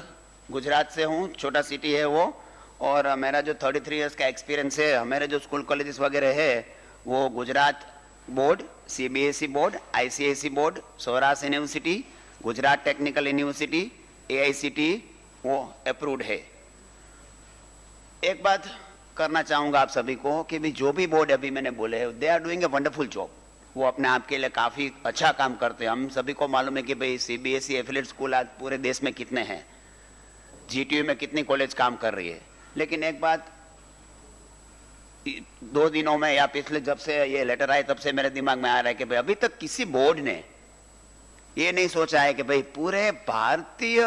गुजरात से हूँ, छोटा सिटी है वो, और मेरा जो 33 इयर्स का एक्सपीरियंस है, मेरे जो स्कूल कॉलेजेस वगैरह है वो Gujarat board, CBSE board, ICSE board, Saurashtra university, Gujarat technical university, AICT वो अप्रूव्ड है. एक बात करना चाहूँगा आप सभी को कि भी जो भी बोर्ड अभी मैंने बोले हैं, they are doing a wonderful job. वो अपने आप के लिए काफ़ी अच्छा काम करते हैं. हम सभी को मालूम है कि भाई CBSE एफिलिएट स्कूल आज पूरे देश में कितने हैं, GTU में कितनी कॉलेज काम कर रही है. लेकिन एक बात 2 दिनों में या पिछले जब से ये लेटर आए तब से मेरे दिमाग में आ रहा है कि भाई अभी तक किसी बोर्ड ने ये नहीं सोचा है कि भाई पूरे भारतीय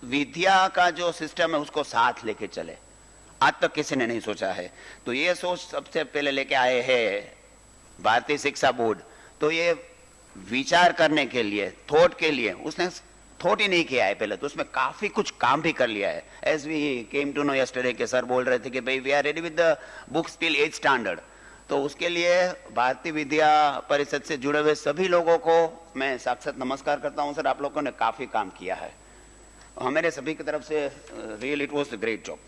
विद्या का जो सिस्टम है उसको साथ लेके चले. आज तक किसी ने नहीं सोचा है. तो ये सोच सबसे पहले लेके आए हैं भारतीय शिक्षा बोर्ड. तो ये विचार करने के लिए, थॉट के लिए, उसने थॉट ही नहीं किया है पहले, तो उसमें काफी कुछ काम भी कर लिया है. As we came to know yesterday के सर बोल रहे थे कि भाई we are ready with the books till 8th standard. तो उसके लिए भारतीय विद्या परिषद से जुड़े हुए सभी लोगों को मैं साक्षात नमस्कार करता हूँ. सर, आप लोगों ने काफी काम किया है हमारे सभी की तरफ से. Real it was a great job.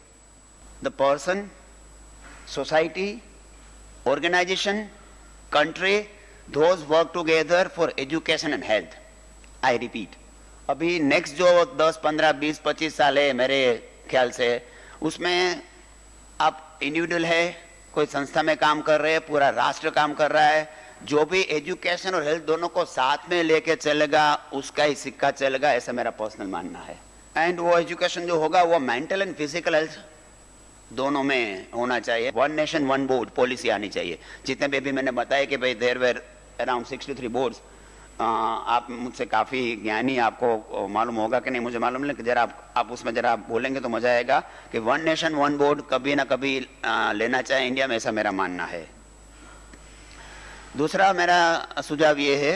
The person, society, organisation, country, those work together for education and health. I repeat, अभी नेक्स्ट जो 10, 15, 20, 25 साल है मेरे ख्याल से, उसमें आप इंडिविजुअल है, कोई संस्था में काम कर रहे हैं, पूरा राष्ट्र काम कर रहा है. जो भी एजुकेशन और हेल्थ दोनों को साथ में लेके चलेगा उसका ही सिक्का चलेगा, ऐसा मेरा पर्सनल मानना है. एंड वो एजुकेशन जो होगा वो मेंटल एंड फिजिकल हेल्थ दोनों में होना चाहिए. 1 नेशन 1 बोर्ड पॉलिसी आनी चाहिए. जितने भी मैंने बताया कि भाई देयर वेर अराउंड 63 बोर्ड्स. आप मुझसे काफ़ी ज्ञानी, आपको मालूम होगा कि नहीं मुझे मालूम नहीं, जरा आप उसमें जरा बोलेंगे तो मजा आएगा कि 1 नेशन 1 बोर्ड कभी ना कभी लेना चाहिए इंडिया में, ऐसा मेरा मानना है. दूसरा मेरा सुझाव ये है,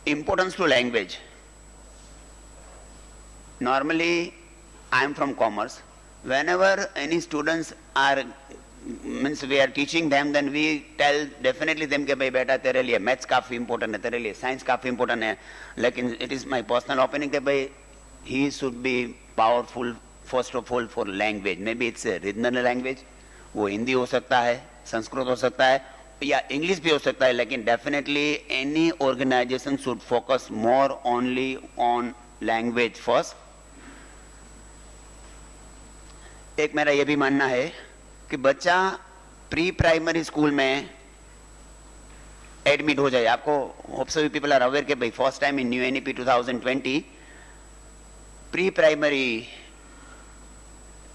importance to language. Normally I am from commerce. Whenever any students are means we are teaching them, then we tell definitely them कि भाई बेटा तेरे लिए मैथ्स काफी इंपॉर्टेंट है, तेरे लिए साइंस काफी इंपॉर्टेंट है. लेकिन it is my personal opinion कि भाई he should be powerful first of all for language. Maybe it's a regional language. वो हिंदी हो सकता है, संस्कृत हो सकता है या इंग्लिश भी हो सकता है. लेकिन definitely any organisation should focus more only on language first. एक मेरा ये भी मानना है कि बच्चा प्री प्राइमरी स्कूल में एडमिट हो जाए. आपको hope so you people are aware के भाई first time in new NEP 2020 pre primary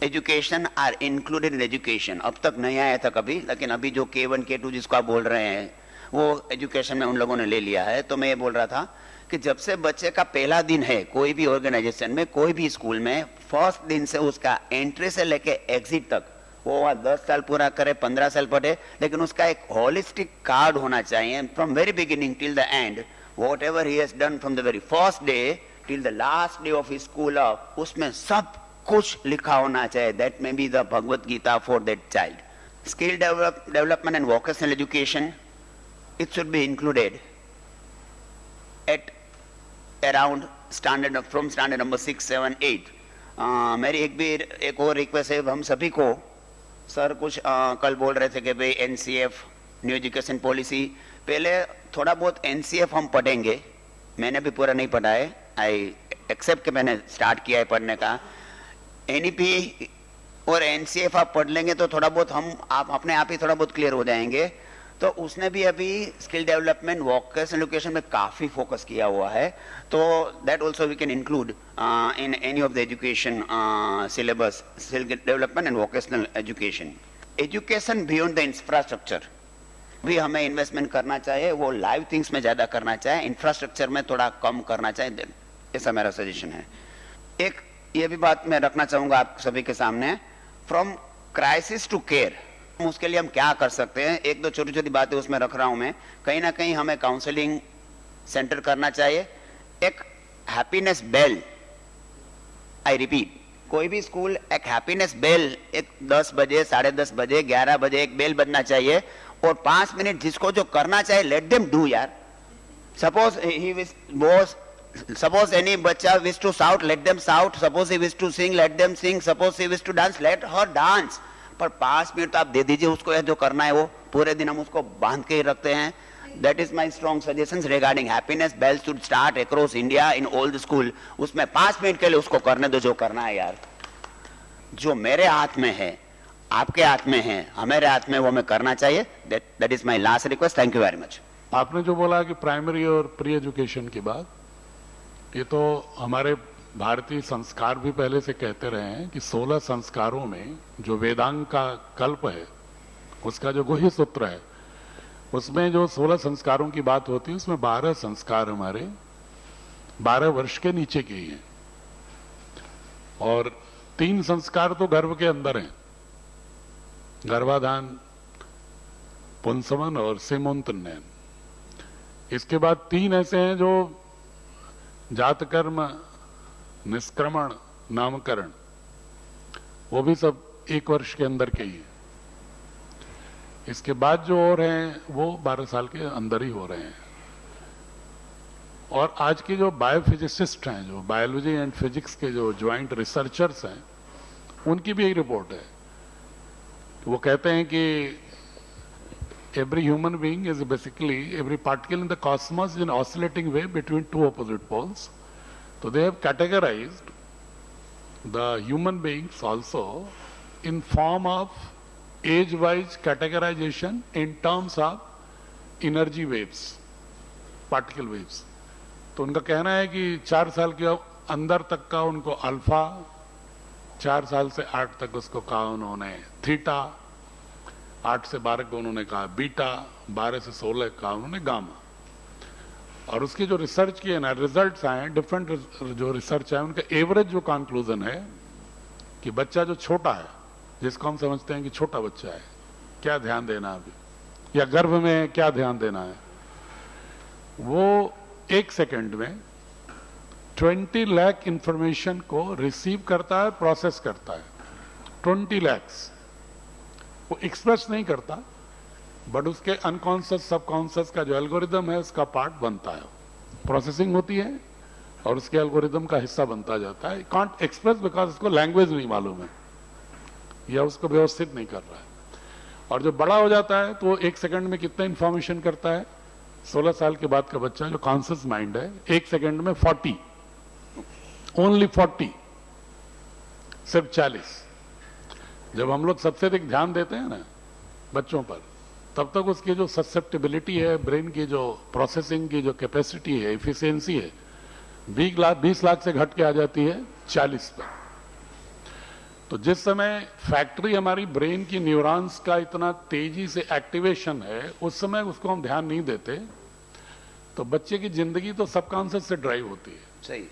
education are included in education. अब तक नहीं आया था कभी, लेकिन अभी जो K1 K2 जिसको आप बोल रहे हैं वो एजुकेशन में उन लोगों ने ले लिया है. तो मैं ये बोल रहा था कि जब से बच्चे का पहला दिन है कोई भी ऑर्गेनाइजेशन में, कोई भी स्कूल में, फर्स्ट दिन से उसका एंट्री से लेके एग्जिट तक, वो 10 साल पूरा करे, 15 साल पढ़े, लेकिन उसका एक होलिस्टिक कार्ड होना चाहिए from very beginning till the end. Whatever he has done from the very first day till the last day of school, उसमें सब कुछ लिखा होना चाहिए. That may be the Bhagavad Gita for that child. Skill development and vocational education, it should be included at around standard from standard number 6, 7, 8. मेरी एक और रिक्वेस्ट है हम सभी को. सर कुछ कल बोल रहे थे कि भाई NCF न्यू एजुकेशन पॉलिसी पहले थोड़ा बहुत एनसीएफ हम पढ़ेंगे, मैंने भी पूरा नहीं पढ़ा है, आई एक्सेप्ट कि मैंने स्टार्ट किया है पढ़ने का। एनईपी और एनसीएफ आप पढ़ लेंगे तो थोड़ा बहुत आप अपने आप ही थोड़ा बहुत क्लियर हो जाएंगे। तो उसने भी अभी स्किल डेवलपमेंट वोकेशनल एजुकेशन में काफी फोकस किया हुआ है, तो that also we can include in any of the education syllabus, skill development and vocational education. Education beyond the infrastructure भी हमें इन्वेस्टमेंट करना चाहिए, वो लाइव थिंग्स में ज्यादा करना चाहिए, इंफ्रास्ट्रक्चर में थोड़ा कम करना चाहिए, ऐसा मेरा सजेशन है। एक ये भी बात मैं रखना चाहूंगा आप सभी के सामने, फ्रॉम क्राइसिस टू केयर, उसके लिए हम क्या कर सकते हैं, एक दो छोटी छोटी बातें उसमें रख रहा हूं मैं। कहीं ना कहीं हमें काउंसलिंग सेंटर करना चाहिए, एक हैप्पीनेस बेल, आई रिपीट, कोई भी स्कूल एक हैप्पीनेस बेल, एक 10 बजे, 10:30 बजे, 11 बजे एक बेल बजना चाहिए, और 5 मिनट जिसको जो करना चाहिए लेट देम डू यार। Suppose any bacha wish to shout, let them shout. Suppose he wish to sing, let them sing. Suppose he wish to dance, let her dance. पर 5 मिनट तो आप दे दीजिए उसको, जो करना है वो। पूरे दिन हम उसको बांध के ही रखते हैं। That is my strong suggestions regarding happiness bells should start across India in all the school. उसमें 5 मिनट के लिए उसको करने दो जो करना है यार। जो मेरे हाथ में है, आपके हाथ में है, हमारे हाथ में, वो हमें करना चाहिए। That is my last request. Thank you very much. आपने जो बोला कि प्राइमरी और प्री एजुकेशन की बात, ये तो हमारे भारतीय संस्कार भी पहले से कहते रहे हैं कि 16 संस्कारों में जो वेदांग का कल्प है, उसका जो गुह्य सूत्र है, उसमें जो 16 संस्कारों की बात होती है, उसमें 12 संस्कार हमारे 12 वर्ष के नीचे के ही हैं, और 3 संस्कार तो गर्भ के अंदर हैं, गर्भाधान, पुंसवन और सीमोत्तनयन। इसके बाद 3 ऐसे हैं जो जात कर्म, निष्क्रमण, नामकरण, वो भी सब 1 वर्ष के अंदर के ही है। इसके बाद जो और हैं वो 12 साल के अंदर ही हो रहे हैं। और आज के जो बायोफिजिसिस्ट हैं, जो बायोलॉजी एंड फिजिक्स के जो ज्वाइंट रिसर्चर्स हैं, उनकी भी एक रिपोर्ट है। वो कहते हैं कि every human being is basically, every particle in the cosmos is an oscillating wave between 2 opposite poles. So they have categorized the human beings also in form of age-wise categorization in terms of energy waves, particle waves. तो उनका कहना है कि 4 साल के अंदर तक का उनको अल्फा, 4 साल से 8 तक उसको कहा उन्होंने थीटा, 8 से 12 को उन्होंने कहा बीटा, 12 से 16 कहा उन्होंने गामा। और उसकी जो रिसर्च किए ना, रिजल्ट्स आए, डिफरेंट जो रिसर्च है, उनका एवरेज जो कंक्लूजन है कि बच्चा जो छोटा है, जिसको हम समझते हैं कि छोटा बच्चा है, क्या ध्यान देना है अभी, या गर्भ में क्या ध्यान देना है, वो 1 सेकेंड में 20 लाख इंफॉर्मेशन को रिसीव करता है, प्रोसेस करता है। 20 लाख वो एक्सप्रेस नहीं करता, बट उसके अनकॉन्शियस सबकॉन्शियस का जो एल्गोरिदम है उसका पार्ट बनता है, प्रोसेसिंग होती है और उसके एल्गोरिदम का हिस्सा बनता जाता है। कांट एक्सप्रेस बिकॉज उसको लैंग्वेज नहीं मालूम है या उसको व्यवस्थित नहीं कर रहा है। और जो बड़ा हो जाता है तो 1 सेकंड में कितना इंफॉर्मेशन करता है। 16 साल के बाद का बच्चा जो कॉन्शियस माइंड है, 1 सेकंड में 40, ओनली 40, सिर्फ 40। जब हम लोग सबसे अधिक ध्यान देते हैं ना बच्चों पर, तब तक उसकी जो ससेप्टिबिलिटी है, ब्रेन की जो प्रोसेसिंग की जो कैपेसिटी है, इफिशियंसी है, 20 लाख से घट के आ जाती है 40 पर। तो जिस समय फैक्ट्री हमारी ब्रेन की न्यूरॉन्स का इतना तेजी से एक्टिवेशन है, उस समय उसको हम ध्यान नहीं देते, तो बच्चे की जिंदगी तो सबकॉन्शियस से ड्राइव होती है। सही।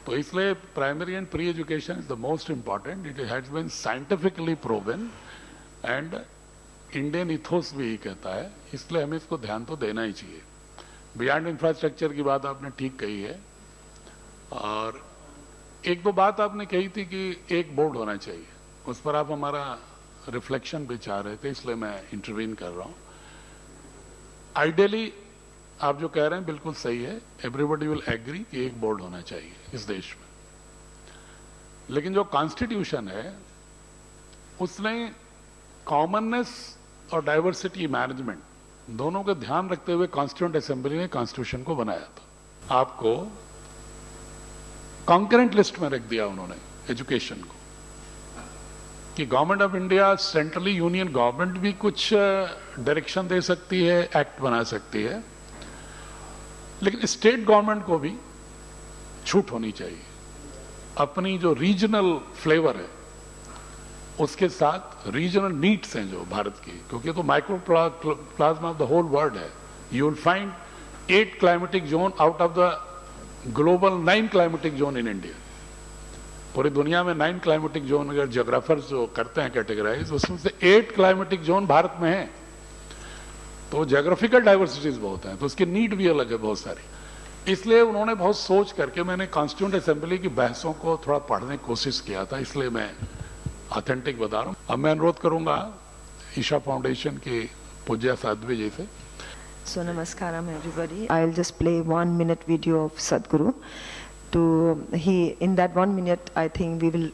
तो इसलिए primary and pre education is the most important. It has been scientifically proven and Indian ethos भी यही कहता है, इसलिए हमें इसको ध्यान तो देना ही चाहिए। बियॉन्ड इंफ्रास्ट्रक्चर की बात आपने ठीक कही है, और 1-2 बात आपने कही थी कि एक बोर्ड होना चाहिए, उस पर आप हमारा रिफ्लेक्शन भी चाह रहे थे, इसलिए मैं इंटरवीन कर रहा हूं। आइडियली आप जो कह रहे हैं बिल्कुल सही है, एवरीबॉडी विल एग्री कि एक बोर्ड होना चाहिए इस देश में। लेकिन जो कॉन्स्टिट्यूशन है उसने कॉमननेस और डाइवर्सिटी मैनेजमेंट दोनों का ध्यान रखते हुए कॉन्स्टिट्यूएंट असेंबली ने कॉन्स्टिट्यूशन को बनाया था। आपको कॉन्करेंट लिस्ट में रख दिया उन्होंने एजुकेशन को, कि government of India, centrally union government भी कुछ डायरेक्शन दे सकती है, एक्ट बना सकती है, लेकिन स्टेट गवर्नमेंट को भी छूट होनी चाहिए। अपनी जो रीजनल फ्लेवर है उसके साथ रीजनल नीड्स हैं जो भारत की, क्योंकि तो micro plasma of the whole world है। You will find 8 climatic zone out of the global 9 climatic zone in India. पूरी दुनिया में 9 क्लाइमेटिक जोन अगर जियोग्राफर्स जो करते हैं कैटेगराइज, उसमें से 8 क्लाइमेटिक जोन भारत में है। तो जियोग्राफिकल डाइवर्सिटीज बहुत हैं, तो उसकी नीड भी अलग है बहुत सारी। इसलिए उन्होंने बहुत सोच करके, मैंने कॉन्स्टिट्यूएंट असेंबली की बहसों को थोड़ा पढ़ने की कोशिश किया था, इसलिए मैं ऑथेंटिक बता रहा हूँ। अब मैं अनुरोध करूंगा ईशा फाउंडेशन के पूज्य साध्वी जी से। So namaskaram everybody. I'll just play 1 minute video of Sadhguru. In that 1 minute, I think we will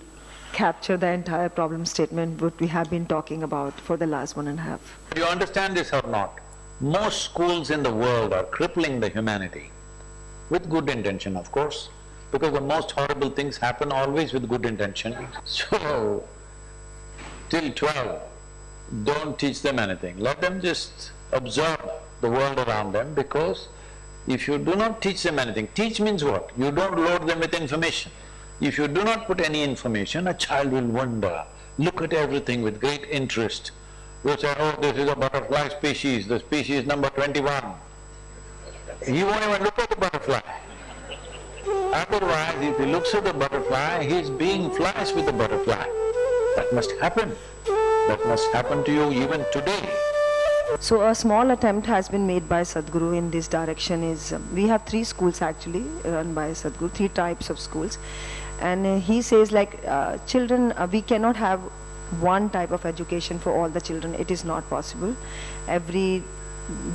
capture the entire problem statement what we have been talking about for the last 1.5. Do you understand this or not? Most schools in the world are crippling the humanity, with good intention of course, because the most horrible things happen always with good intention. So, till 12, don't teach them anything, let them just observe the world around them, because if you do not teach them anything, teach means what? You don't load them with information. If you do not put any information, a child will wonder, look at everything with great interest. You say, oh, this is a butterfly species, the species number 21. He won't even look at the butterfly. Otherwise, if he looks at the butterfly, he is being flies with the butterfly. That must happen. That must happen to you even today. So a small attempt has been made by Sadhguru in this direction. We have 3 schools actually run by Sadhguru, 3 types of schools, and he says like children, we cannot have one type of education for all the children. It is not possible.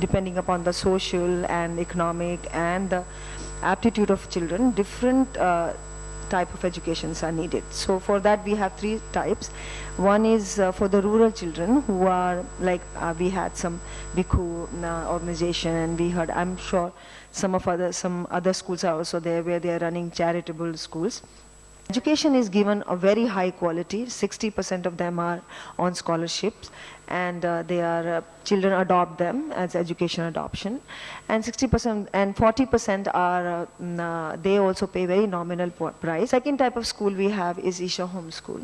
Depending upon the social and economic and the aptitude of children, different type of educations are needed. So for that we have 3 types. One is for the rural children who are like, we had some Bhikkhu organization, and we heard, I'm sure some other schools are also there where they are running charitable schools. Education is given a very high quality. 60% of them are on scholarships, and children adopt them as education adoption, and 60% and 40% are they also pay very nominal price. Second type of school we have is Isha Home School,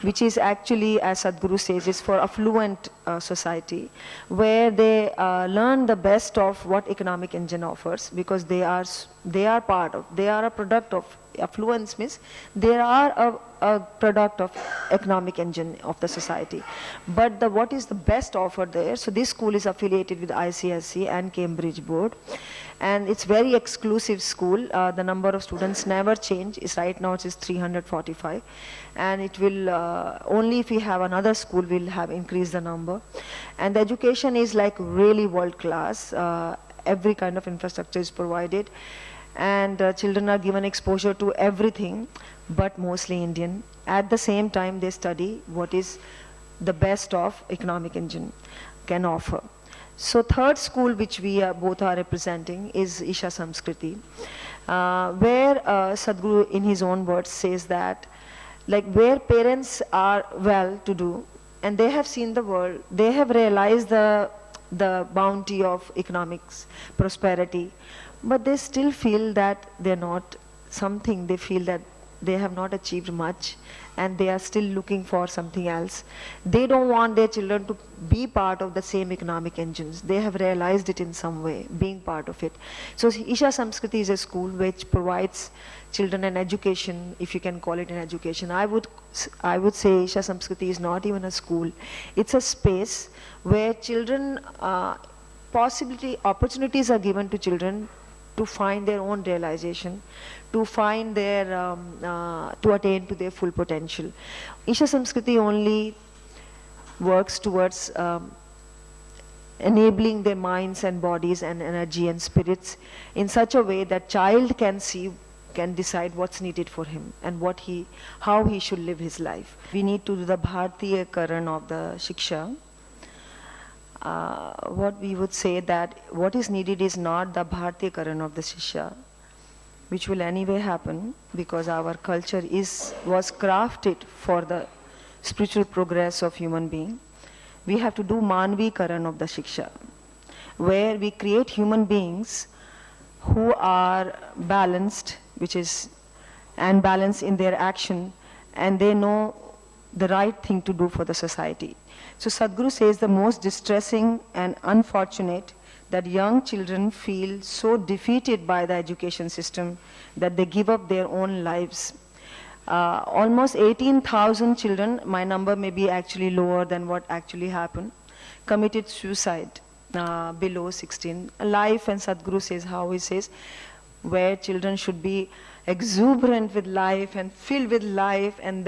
which is actually, as Sadhguru says, is for affluent society, where they learn the best of what economic engine offers, because they are a product of affluence. Means they are a product of economic engine of the society. But what is the best offer there? So this school is affiliated with ICSE and Cambridge Board, and it's very exclusive school. The number of students never change. Right now it is 345, and it will only if we have another school will have increased the number. And the education is like really world class. Every kind of infrastructure is provided, and children are given exposure to everything, but mostly Indian. At the same time they study what is the best of economic engine can offer. So third school which we both are representing is Isha Samskriti, where Sadhguru in his own words says that, like, where parents are well to do and they have seen the world, they have realized the bounty of economics, prosperity, but they still feel that they're not something, they feel that they have not achieved much and they are still looking for something else. They don't want their children to be part of the same economic engines. They have realized it in some way, being part of it. So Isha Samskriti is a school which provides children an education, if you can call it an education. I would say Isha Samskriti is not even a school. It's a space where children, opportunities are given to children to find their own realization, to find their, to attain to their full potential. Isha Samskriti only works towards enabling their minds and bodies and energy and spirits in such a way that child can decide what's needed for him and how he should live his life. We need to do the Bharatiya Karan of the Shiksha. what we would say that what is needed is not the Bhartiyakaran of the Shishya, which will anyway happen because our culture was crafted for the spiritual progress of human being. We have to do Manvikaran of the Shiksha, where we create human beings who are balanced, and balanced in their action, and they know the right thing to do for the society. So Sadhguru says the most distressing and unfortunate that young children feel so defeated by the education system that they give up their own lives. Almost 18,000 children, my number may be actually lower than what actually happened, committed suicide below 16. Life, and Sadhguru says how he says, where children should be exuberant with life and filled with life, and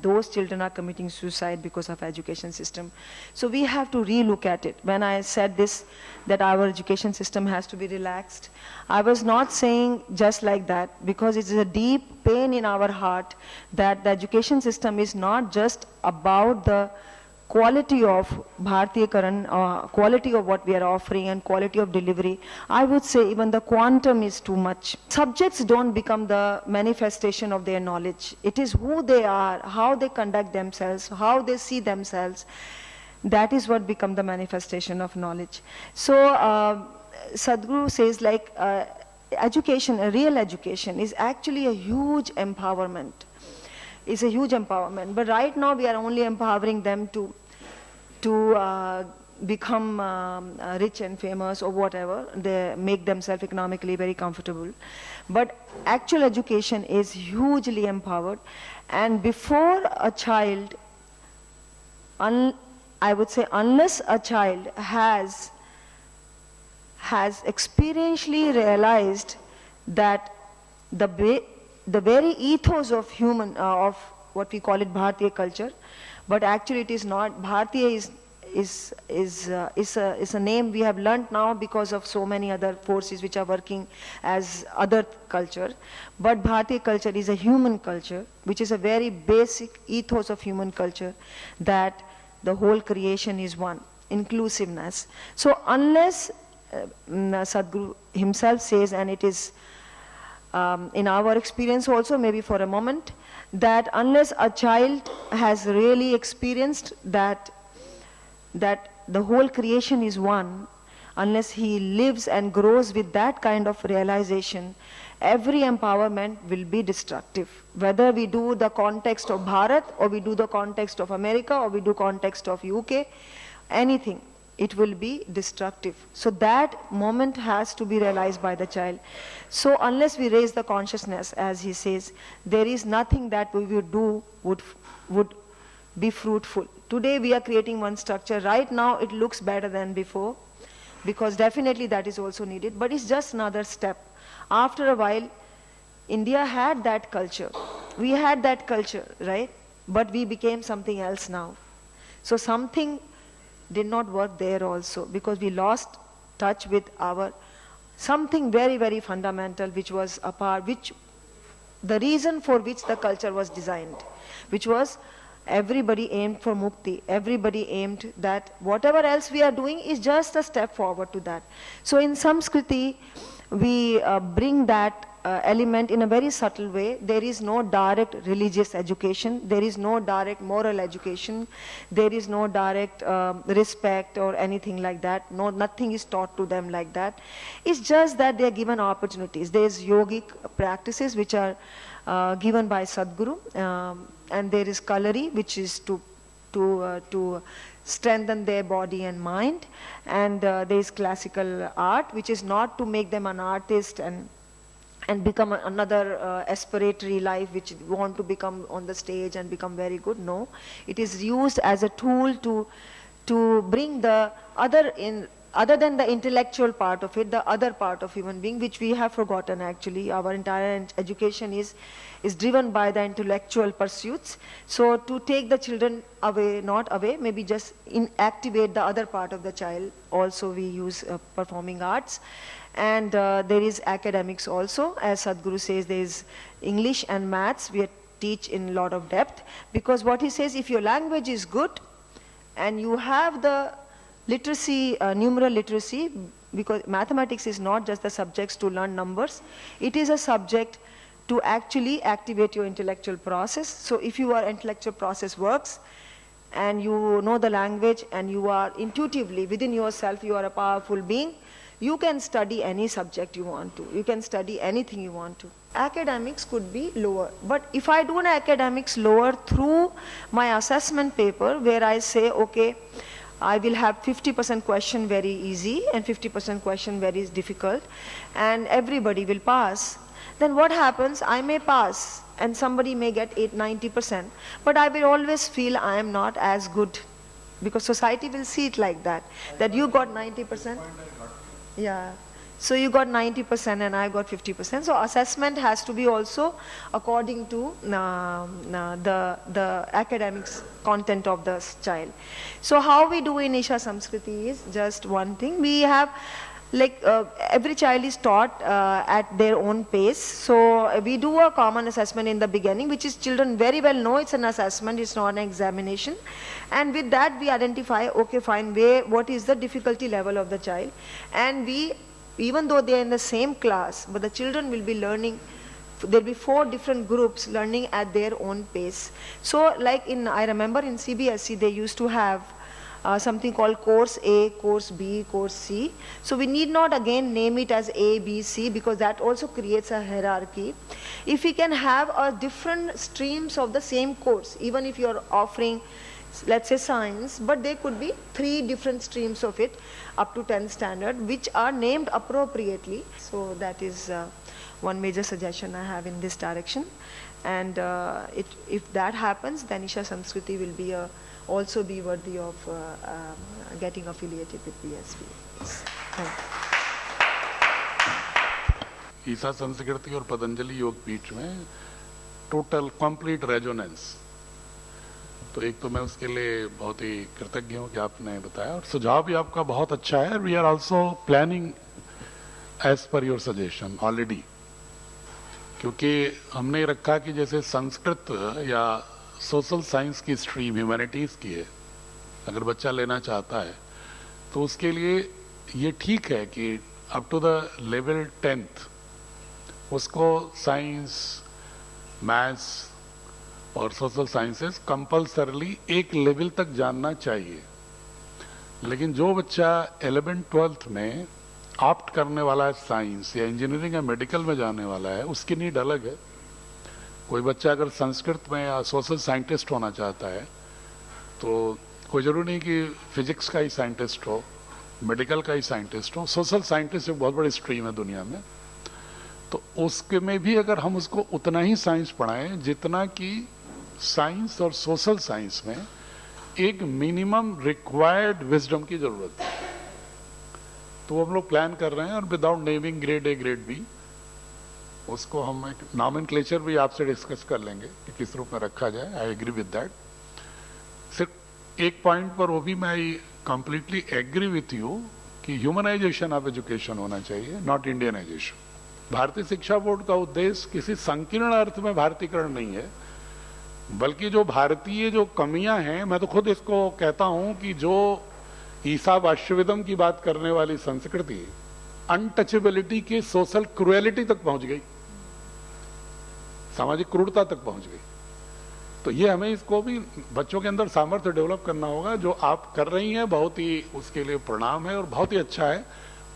those children are committing suicide because of education system. So we have to relook at it. When I said this, that our education system has to be relaxed, I was not saying just like that, because it is a deep pain in our heart that the education system is not just about the quality of Bhartiyakaran, quality of what we are offering and quality of delivery. I would say even the quantum is too much. Subjects don't become the manifestation of their knowledge. It is who they are, how they conduct themselves, how they see themselves. That is what becomes the manifestation of knowledge. So Sadhguru says education, a real education is actually a huge empowerment. It's a huge empowerment. But right now we are only empowering them to become rich and famous or whatever. They make themselves economically very comfortable. But actual education is hugely empowered. And before a child, I would say unless a child has experientially realized that the very ethos of human, of what we call it Bharatiya culture, but actually it is not. Bharatiya is a name we have learnt now because of so many other forces which are working as other culture. But Bharatiya culture is a human culture, which is a very basic ethos of human culture, that the whole creation is one, inclusiveness. So unless Sadhguru himself says, and it is in our experience also, maybe for a moment, that unless a child has really experienced that the whole creation is one, unless he lives and grows with that kind of realization, every empowerment will be destructive. Whether we do the context of Bharat, or we do the context of America, or we do context of UK, anything, it will be destructive. So that moment has to be realized by the child. So unless we raise the consciousness, as he says, there is nothing that we would do would be fruitful. Today we are creating one structure. Right now it looks better than before, because definitely that is also needed, but it's just another step. After a while, India had that culture. We had that culture, right? But we became something else now. So something did not work there also, because we lost touch with our something very, very fundamental, which was a part, which the reason for which the culture was designed, which was everybody aimed for mukti. Everybody aimed that whatever else we are doing is just a step forward to that. So in Samskriti, we bring that element in a very subtle way. There is no direct religious education. There is no direct moral education. There is no direct respect or anything like that. No, nothing is taught to them like that. It's just that they are given opportunities. There is yogic practices which are given by Sadhguru, and there is Kalari, which is to strengthen their body and mind, and there is classical art, which is not to make them an artist and become another aspiratory life which want to become on the stage and become very good. No, it is used as a tool to bring the other than the intellectual part of it, the other part of human being, which we have forgotten actually. Our entire education is driven by the intellectual pursuits. So to take the children away, not away, maybe just activate the other part of the child. Also we use performing arts. And there is academics also. As Sadhguru says, there is English and maths we teach in a lot of depth. Because what he says, if your language is good and you have the literacy, numeral literacy, because mathematics is not just the subjects to learn numbers, it is a subject to actually activate your intellectual process. So if your intellectual process works and you know the language and you are intuitively within yourself, you are a powerful being, you can study any subject you want to. You can study anything you want to. Academics could be lower, but if I do an academics lower through my assessment paper where I say, okay, I will have 50% question very easy and 50% question very difficult, and everybody will pass, then what happens? I may pass and somebody may get 90%, but I will always feel I am not as good, because society will see it like that, that you got 90%. Yeah. So you got 90% and I got 50%. So assessment has to be also according to the academics content of the child. So how we do in Isha Samskriti is just one thing. We have every child is taught at their own pace. So we do a common assessment in the beginning, which is children very well know it's an assessment, it's not an examination. And with that we identify, okay fine, what is the difficulty level of the child. And we, even though they are in the same class, but the children will be learning, there will be 4 different groups learning at their own pace. So like I remember in CBSE they used to have something called course A, course B, course C. So we need not again name it as A, B, C, because that also creates a hierarchy. If we can have different streams of the same course, even if you are offering, let's say science, but there could be 3 different streams of it up to 10th standard, which are named appropriately. So that is one major suggestion I have in this direction. And if that happens, then Isha Samskriti will be also be worthy of getting affiliated with BSV. Thank you. ईसा संस्कृति और पतंजलि योग पीठ में टोटल कंप्लीट रेजोनेंस, तो एक तो मैं उसके लिए बहुत ही कृतज्ञ हूं कि आपने बताया, और सुझाव भी आपका बहुत अच्छा है. We are also planning as per your suggestion already, क्योंकि हमने रखा कि जैसे संस्कृत या सोशल साइंस की स्ट्रीम ह्यूमैनिटीज की है, अगर बच्चा लेना चाहता है तो उसके लिए ये ठीक है कि up to the level 10th उसको साइंस, मैथ्स और सोशल साइंसेस कंपल्सरली एक लेवल तक जानना चाहिए. लेकिन जो बच्चा 11th-12th में ऑप्ट करने वाला है साइंस या इंजीनियरिंग या मेडिकल में जाने वाला है, उसकी नीड अलग है. कोई बच्चा अगर संस्कृत में या सोशल साइंटिस्ट होना चाहता है तो कोई जरूरी नहीं कि फिजिक्स का ही साइंटिस्ट हो, मेडिकल का ही साइंटिस्ट हो. सोशल साइंटिस्ट एक बहुत बड़ी स्ट्रीम है दुनिया में, तो उसके में भी अगर हम उसको उतना ही साइंस पढ़ाएं जितना कि साइंस और सोशल साइंस में एक मिनिमम रिक्वायर्ड विजडम की जरूरत है, तो हम लोग प्लान कर रहे हैं. और without naming grade A grade B, उसको हम एक नॉमेनक्लेचर भी आपसे डिस्कस कर लेंगे कि किस रूप में रखा जाए. I agree with that. सिर्फ एक पॉइंट पर वो भी मैं कंप्लीटली एग्री विथ यू कि ह्यूमनाइजेशन ऑफ एजुकेशन होना चाहिए, नॉट इंडियनाइजेशन. भारतीय शिक्षा बोर्ड का उद्देश्य किसी संकीर्ण अर्थ में भारतीयकरण नहीं है, बल्कि जो भारतीय जो कमियां हैं, मैं तो खुद इसको कहता हूं कि जो ईसा वाष्यविदम की बात करने वाली संस्कृति अनटचेबिलिटी के सोशल क्रुएलिटी तक पहुंच गई, सामाजिक क्रूरता तक पहुंच गई. तो ये हमें इसको भी बच्चों के अंदर सामर्थ्य डेवलप करना होगा. जो आप कर रही हैं बहुत ही उसके लिए प्रणाम है और बहुत ही अच्छा है,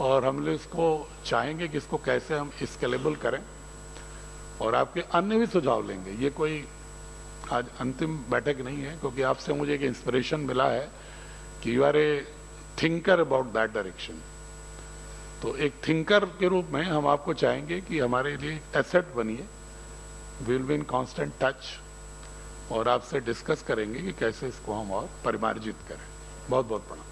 और हम लोग इसको चाहेंगे कि इसको कैसे हम स्केलेबल करें, और आपके अन्य भी सुझाव लेंगे. ये कोई आज अंतिम बैठक नहीं है, क्योंकि आपसे मुझे एक इंस्पिरेशन मिला है कि you are a thinker about that direction. तो एक थिंकर के रूप में हम आपको चाहेंगे कि हमारे लिए एसेट बनिए. Will be in constant touch, और आपसे डिस्कस करेंगे कि कैसे इसको हम और परिमार्जित करें. बहुत बहुत प्रणाम.